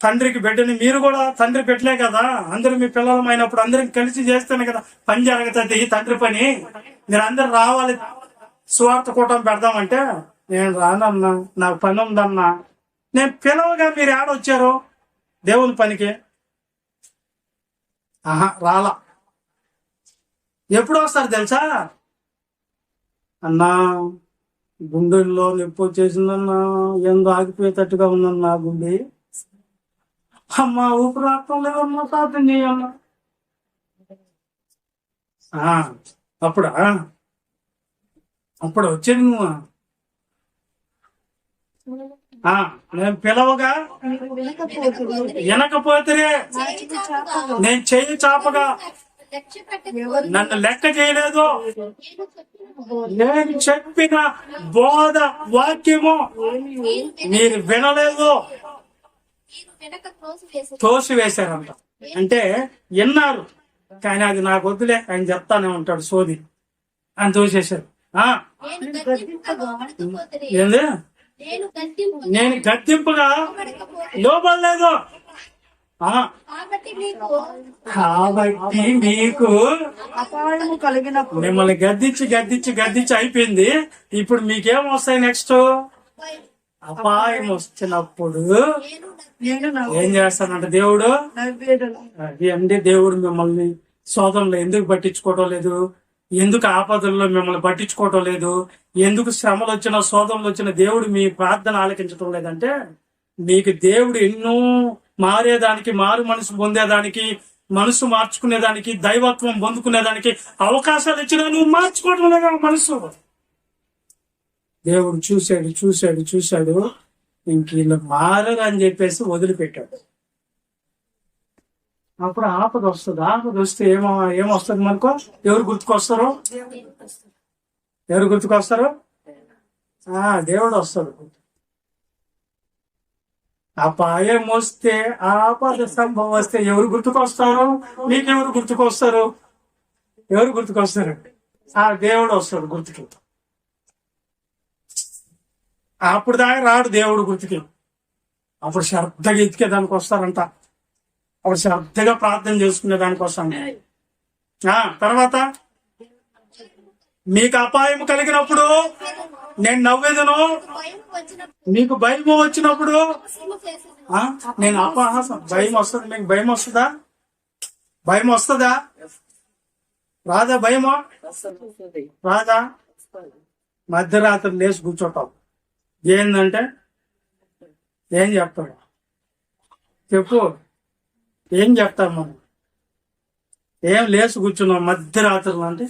తండ్రికి బిడ్డని, మీరు కూడా తండ్రి పెట్టలే కదా, అందరూ మీ పిల్లలం అయినప్పుడు అందరికి కలిసి చేస్తేనే కదా పని జరుగుతుంది. ఈ తండ్రి పని మీరు అందరు రావాలి, సువార్త కూటమి పెడదామంటే నేను రానన్నా, నాకు పని ఉందన్నా. నేను పిలవగా మీరు ఆడొచ్చారు దేవుని పనికి? ఆహా, రాలా. ఎప్పుడు వస్తారు తెలుసా? అన్నా గుండెల్లో నొప్పి వచ్చేసిందన్నా, ఎందు ఆగిపోయేటట్టుగా ఉందన్నా గుండె, అమ్మా ఊపిరి రావటం లేదమ్మా, ప్రార్థన చేయమ్మా. అప్పుడా? అప్పుడు వచ్చేది నువ్వు. నేను పిలవగా వినకపోతే నేను చెయ్యి చాపగా నన్ను లెక్క చేయలేదు, నేను చెప్పిన బోధ వాక్యము మీరు వినలేదు, తోసివేశారంట. అంటే విన్నారు కానీ అది నాకు వద్దులే ఆయన చెప్తానే ఉంటాడు సోది అని తోసేశారు. ఏంది? నేను గద్దింపుగా లోబడలేదు కాబట్టి మీకు అపాయము కలిగినప్పుడు మిమ్మల్ని గద్దించి అయిపోయింది. ఇప్పుడు మీకేం వస్తాయి? నెక్స్ట్ అపాయం వచ్చినప్పుడు ఏం చేస్తానంటే దేవుడు, అది అండి దేవుడు మిమ్మల్ని శోధనలో ఎందుకు పట్టించుకోవటం లేదు, ఎందుకు ఆపదల్లో మిమ్మల్ని పట్టించుకోవటం లేదు, ఎందుకు శ్రమలు వచ్చిన శోధనలు వచ్చిన దేవుడు మీ ప్రార్థన ఆలకించటం లేదంటే, మీకు దేవుడు ఎన్నో మారేదానికి, మారు మనసు పొందేదానికి, మనసు మార్చుకునేదానికి, దైవత్వం పొందుకునేదానికి అవకాశాలు ఇచ్చినా నువ్వు మార్చుకోవటం లేదా మనసు. దేవుడు చూశాడు ఇంక వీళ్ళు మారరు అని చెప్పేసి వదిలిపెట్టాడు. అప్పుడు ఆపద వస్తే ఏమొస్తుంది మనకు? ఎవరు గుర్తుకొస్తారు? దేవుడు వస్తాడు. అపాయం వస్తే, ఆపద సంభవం వస్తే ఎవరు గుర్తుకొస్తారు? నీకెవరు గుర్తుకొస్తారు? దేవుడు వస్తాడు గుర్తుకి. అప్పుడు దాకా రాడు దేవుడు గుర్తుకి. అప్పుడు శ్రద్ధగా ఎత్తికేదానికి వస్తారంట, అప్పుడు శ్రద్ధగా ప్రార్థన చేసుకునే దానికి వస్తాను. తర్వాత మీకు అపాయం కలిగినప్పుడు నేను నవ్వేదను, మీకు భయం వచ్చినప్పుడు నేను అపహాసం. భయం వస్తుంది, మీకు భయం వస్తుందా? రాదా? భయమో రాదా? మధ్యరాత్రి లేచి కూర్చోటం ఏందంటే ఏం చెప్తాడు? చెప్పు, ఏం చెప్తారు మనం? ఏం లేచి కూర్చున్నాం మధ్యరాత్రులు అంటే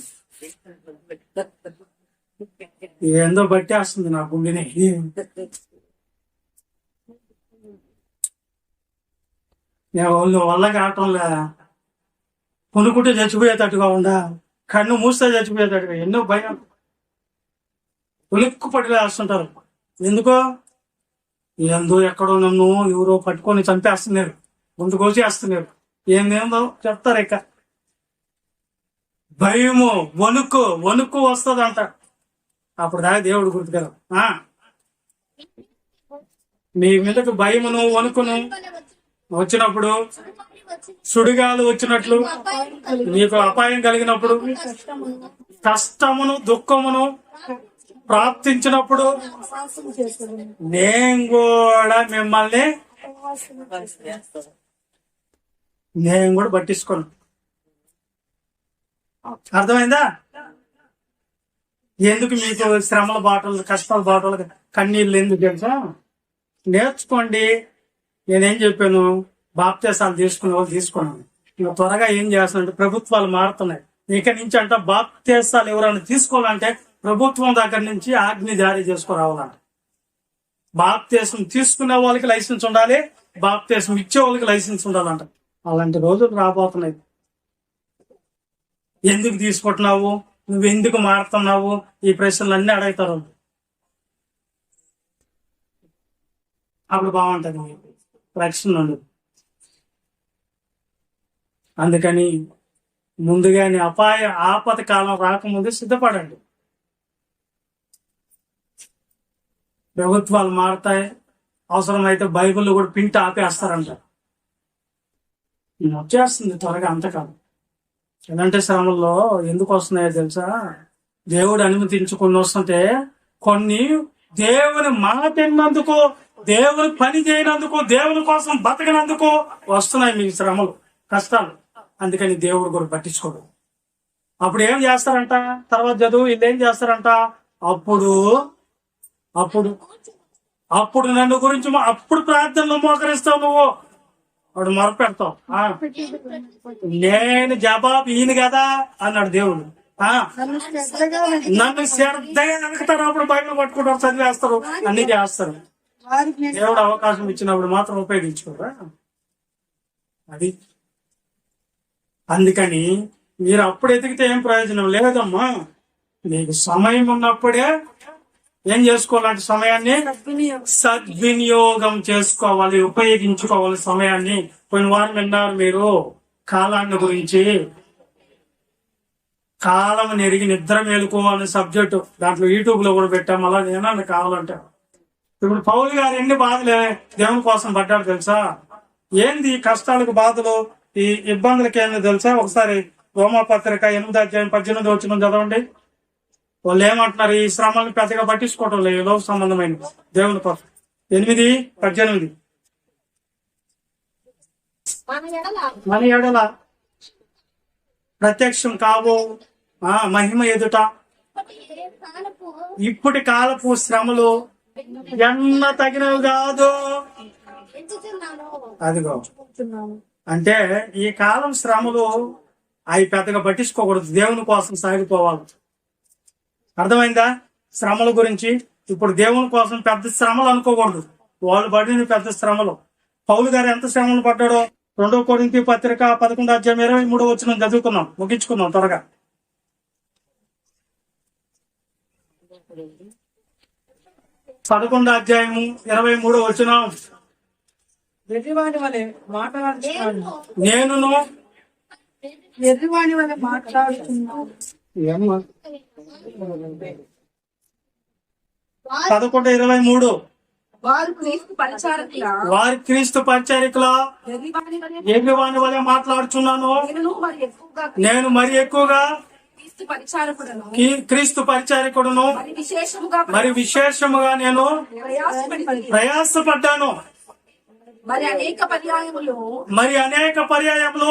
ఏందో బట్టేస్తుంది నా గుండెని. వల్ల కావటంలే, కొనుక్కుంటే చచ్చిపోయేటట్టుగా ఉందా, కన్ను మూస్తే చచ్చిపోయేటట్టుగా, ఎన్నో భయం, ఉలిక్కు పట్టులేస్తుంటారు. ఎందుకో ఏందో ఎక్కడో నన్ను ఎవరో పట్టుకొని చంపేస్తున్నారు, ముందు కోసేస్తున్నారు, ఏందేందో చెప్తారు. ఇక భయము, వణుకు వస్తుందంట. అప్పుడు దాకా దేవుడు గుర్తు కదా. మీ మీదకు భయమును వణుకును వచ్చినప్పుడు, సుడిగాలు వచ్చినట్లు మీకు అపాయం కలిగినప్పుడు, కష్టమును దుఃఖమును ప్రాప్తించినప్పుడు నేను కూడా మిమ్మల్ని పట్టించుకోను. అర్థమైందా? ఎందుకు మీకు శ్రమల బాటలు, కష్టాల బాటలు, కన్నీళ్ళు ఎందుకు తెలుసా? నేర్చుకోండి. నేనేం చెప్పాను? బాప్తీసాలు తీసుకునే వాళ్ళు తీసుకున్నాను. ఇంకా త్వరగా ఏం చేస్తానంటే ప్రభుత్వాలు మారుతున్నాయి. ఇక నుంచి అంట బాప్తీసాలు ఎవరైనా తీసుకోవాలంటే ప్రభుత్వం దగ్గర నుంచి ఆజ్ఞ జారీ చేసుకురావాలంట. బాప్తీసం తీసుకునే వాళ్ళకి లైసెన్స్ ఉండాలి, బాప్తీసం ఇచ్చే వాళ్ళకి లైసెన్స్ ఉండాలంట. అలాంటి రోజులు రాబోతున్నాయి. ఎందుకు తీసుకుంటున్నావు, నువ్వు ఎందుకు మారుతున్నావు, ఈ ప్రశ్నలు అన్ని అడుగుతారు. అప్పుడు బాగుంటది, మీకు రక్షణ ఉండదు. అందుకని ముందుగానే ఆపద కాలం రాకముందే సిద్ధపడండి. ప్రభుత్వాలు మారుతాయి, అవసరమైతే బైబిల్ కూడా ప్రింట్ ఆపేస్తారంట. వచ్చేస్తుంది త్వరగా, అంతకాలం. ఎలాంటి శ్రమల్లో ఎందుకు వస్తున్నాయో తెలుసా? దేవుడు అనుమతించుకుని వస్తుంటే కొన్ని దేవుని మాట విన్నందుకు, దేవుని పని చేయనందుకు, దేవుని కోసం బతకనందుకు వస్తున్నాయి మీకు శ్రమలు, కష్టాలు. అందుకని దేవుడు కూడా పట్టించుకోడు. అప్పుడు ఏం చేస్తారంట? తర్వాత చదువు, వీళ్ళు ఏం చేస్తారంట? అప్పుడు నన్ను గురించి అప్పుడు ప్రార్థనలు మోకరిస్తావు, నువ్వు వాడు మొరపెడతావు. నేను జవాబు ఈయన కదా అన్నాడు దేవుడు. నన్ను శ్రద్ధగా అడుగుతారు, అప్పుడు బైబిల్ పట్టుకుంటారు, చదివేస్తారు, అన్ని చేస్తారు. దేవుడు అవకాశం ఇచ్చినప్పుడు మాత్రం ఉపయోగించుకోరా? అది. అందుకని మీరు అప్పుడు ఎదిగితే ఏం ప్రయోజనం లేదమ్మా. మీకు సమయం ఉన్నప్పుడే ఏం చేసుకోవాలంటే సమయాన్ని సద్వినియోగం చేసుకోవాలి, ఉపయోగించుకోవాలి సమయాన్ని. పోయిన వారం విన్నారు మీరు కాలాన్ని గురించి. కాలం ఎరిగి నిద్ర మేలుకో అనే సబ్జెక్టు దాంట్లో యూట్యూబ్ లో కూడా పెట్టాం. అలా ఏమన్నా కావాలంటే ఇప్పుడు పౌలు గారు ఎన్ని బాధలే దేవుని కోసం పడ్డాడు తెలుసా? ఏంది కష్టాలకు, బాధలు, ఈ ఇబ్బందులకి ఏందో తెలుసా? ఒకసారి రోమాపత్రిక 8:18 చదవండి. వాళ్ళు ఏమంటున్నారు? ఈ శ్రమలను పెద్దగా పట్టించుకోవటం లేదు, లోక సంబంధమైన దేవుని కోసం. 8:18 మన ఎడల ప్రత్యక్షం కావు మహిమ ఎదుట ఇప్పటి కాలపు శ్రమలు ఎన్న తగినవి కాదు. అదిగో అంటే ఈ కాలం శ్రమలు అవి పెద్దగా పట్టించుకోకూడదు, దేవుని కోసం సాగిపోవాలి. అర్థమైందా? శ్రమల గురించి ఇప్పుడు దేవుని కోసం పెద్ద శ్రమలు అనుకోకూడదు. వాళ్ళు పడిన పెద్ద శ్రమలు. పౌలు గారు ఎంత శ్రమలు పడ్డాడో 2 కొరింథీ పత్రిక 11:23 చదువుకున్నాం, ముగించుకున్నాం త్వరగా. 11:23 ఎర్రివాణి వలె మాట్లాడుతున్నాను, నేనును ఎర్రివాణి వలె మాట్లాడుతున్నాను. 11:23 వారు క్రీస్తు పరిచారకుల ఎర్రివాణి వలె మాట్లాడుచున్నాను, నేను మరి ఎక్కువగా క్రీస్తు పరిచారకుడును, మరి విశేషముగా నేను ప్రయాసపడ్డాను. మరి అనేక పర్యాయములు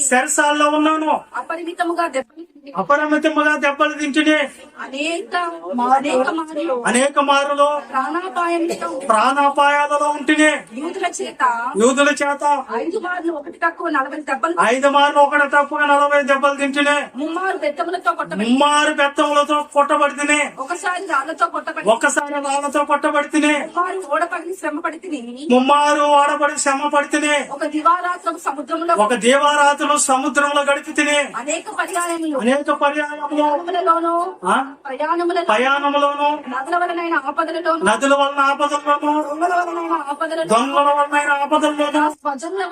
చెరసాలలో ఉన్నాను, అపరిమితముగా దెబ్బలు తింటిని, అనేక మారులు ప్రాణాపాయాలలో ఉంటిని, యూదుల చేత 5 మార్లు 1 తక్కువ 40 దెబ్బలు తింటిని, ముమ్మారు బెత్తములతో కొట్టబడితిని, ఒకసారి రాళ్లతో కొట్టబడితిని, ఓడపడి శ్రమ పడితిని, ముమ్మారు ఓడబడి శ్రమ పడితిని, ఒక దివారాత్రులు సముద్రంలో గడిపి తిని, అనేక పర్యాయములు ప్రయాణములోను నదుల వలన ఆపదలలోను దొంగల వలన ఆపదల్లోను స్వజనుల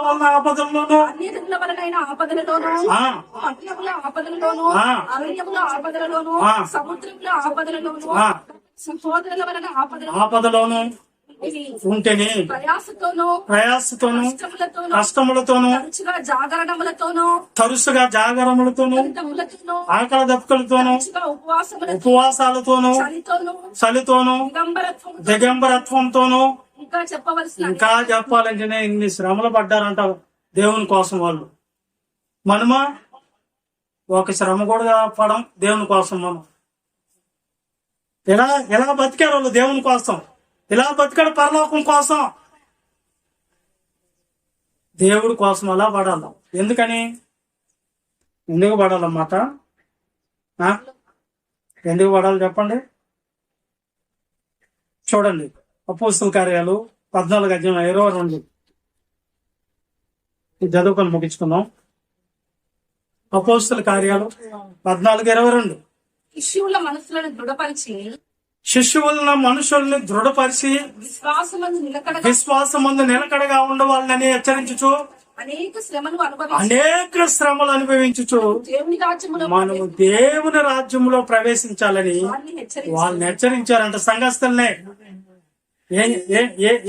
వలన ఆపదల్లోను అన్యజనుల వలన ఆపదలలోను పట్టణముల ఆపదలలోను అరణ్యముల ఆపదలలోను సముద్రముల ఆపదలలోను సహోదరుల వలన ఆపదలోను ఉంటేనే ప్రయాసతోను కష్టములతోను తరచుగా జాగరములతోను ఆకలి దప్పులతోను ఉపవాసాలతోను చలితోను దిగంబరత్వంతోను ఇంకా చెప్పాలంటేనే ఇన్ని శ్రమలు పడ్డారంట దేవుని కోసం వాళ్ళు. మనమా ఒక శ్రమ కూడా పడం దేవుని కోసం. మనం ఎలా బతికారు వాళ్ళు దేవుని కోసం, ఇలా బతికాడు పరలోకం కోసం, దేవుడి కోసం అలా పడాలి. ఎందుకు పడాలన్నమాట? ఎందుకు పడాలి చెప్పండి. చూడండి అపోస్తుల కార్యాలు 14:22 ఇది చదువుకొని ముగించుకుందాం. అపోస్తుల కార్యాలు 14:22 శిష్యుల మనసులను దృఢపరిచి శిష్యువులను మనుషుల్ని దృఢపరిచి విశ్వాసమందు నిలకడగా ఉండవాలని హెచ్చరించుచు అనేక శ్రమలు అనుభవించుచు మనము దేవుని రాజ్యంలో ప్రవేశించాలని వాళ్ళని హెచ్చరించారంట. సంఘస్థుల్నే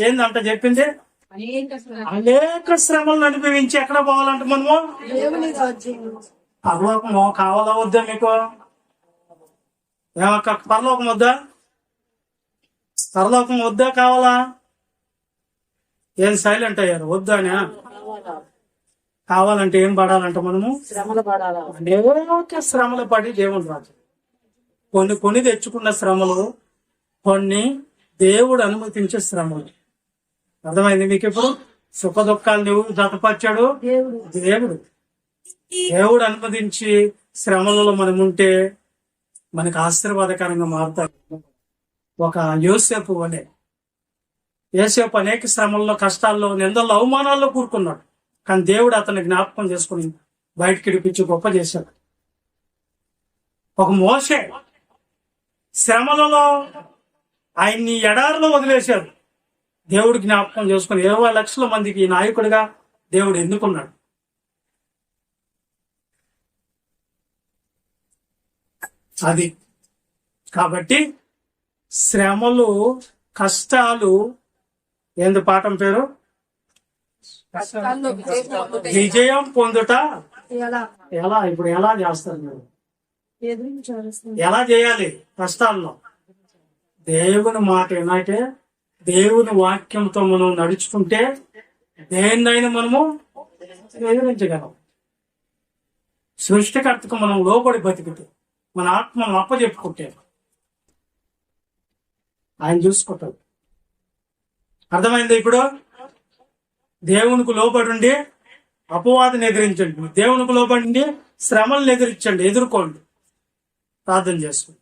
ఏందంట చెప్పింది? అనేక శ్రమలను అనుభవించి ఎక్కడ పోవాలంట మనము? దేవుని రాజ్యం. పరలోకము కావాలా వద్దా మీకు? ఏమక్క పరలోకం వద్దా? పరలోకం వద్దా కావాలా? ఏం సైలెంట్ అయ్యారు? వద్దానే కావాలంటే ఏం పడాలంట మనము? శ్రమలు పడాలా? అనేక శ్రమలు పడి దేవుడు రాజు. కొన్ని తెచ్చుకున్న శ్రమలు, కొన్ని దేవుడు అనుమతించే శ్రమలు. అర్థమైంది మీకు? ఇప్పుడు సుఖ దుఃఖాలు నువ్వు జతపరిచాడు దేవుడు. దేవుడు అనుమతించి శ్రమలలో మనం ఉంటే మనకు ఆశీర్వాదకరంగా మారుతాడు. ఒక యోసేపు వలె. యోసేపు అనేక శ్రమల్లో, కష్టాల్లో, నిందల్లో, అవమానాల్లో కూరుకున్నాడు. కానీ దేవుడు అతన్ని జ్ఞాపకం చేసుకుని బయటికి ఇడిపించి గొప్ప చేశాడు. ఒక మోషే శ్రమలలో ఆయన్ని ఎడారిలో వదిలేశాడు. దేవుడు జ్ఞాపకం చేసుకుని 20 లక్షల మందికి నాయకుడిగా దేవుడు ఎన్నుకున్నాడు. అది కాబట్టి శ్రమలు, కష్టాలు ఏంది పాఠం పేరు? విజయం పొందుట ఎలా? ఇప్పుడు ఎలా చేస్తారు మీరు? ఎలా చేయాలి కష్టాల్లో? దేవుని మాట ఏమంటే దేవుని వాక్యంతో మనం నడుచుకుంటే దేన్నైనా మనము ఎదిరించగలం. సృష్టికర్తకు మనం లోబడి బతికితే, మన ఆత్మను అప్పచెప్పుకుంటే ఆయన చూసుకుంటాడు. అర్థమైంది? ఇప్పుడు దేవునికి లోబడి అపవాదిని ఎదిరించండి, దేవునికి లోబడి శ్రమలను ఎదుర్కోండి. ప్రార్థన చేసుకోండి.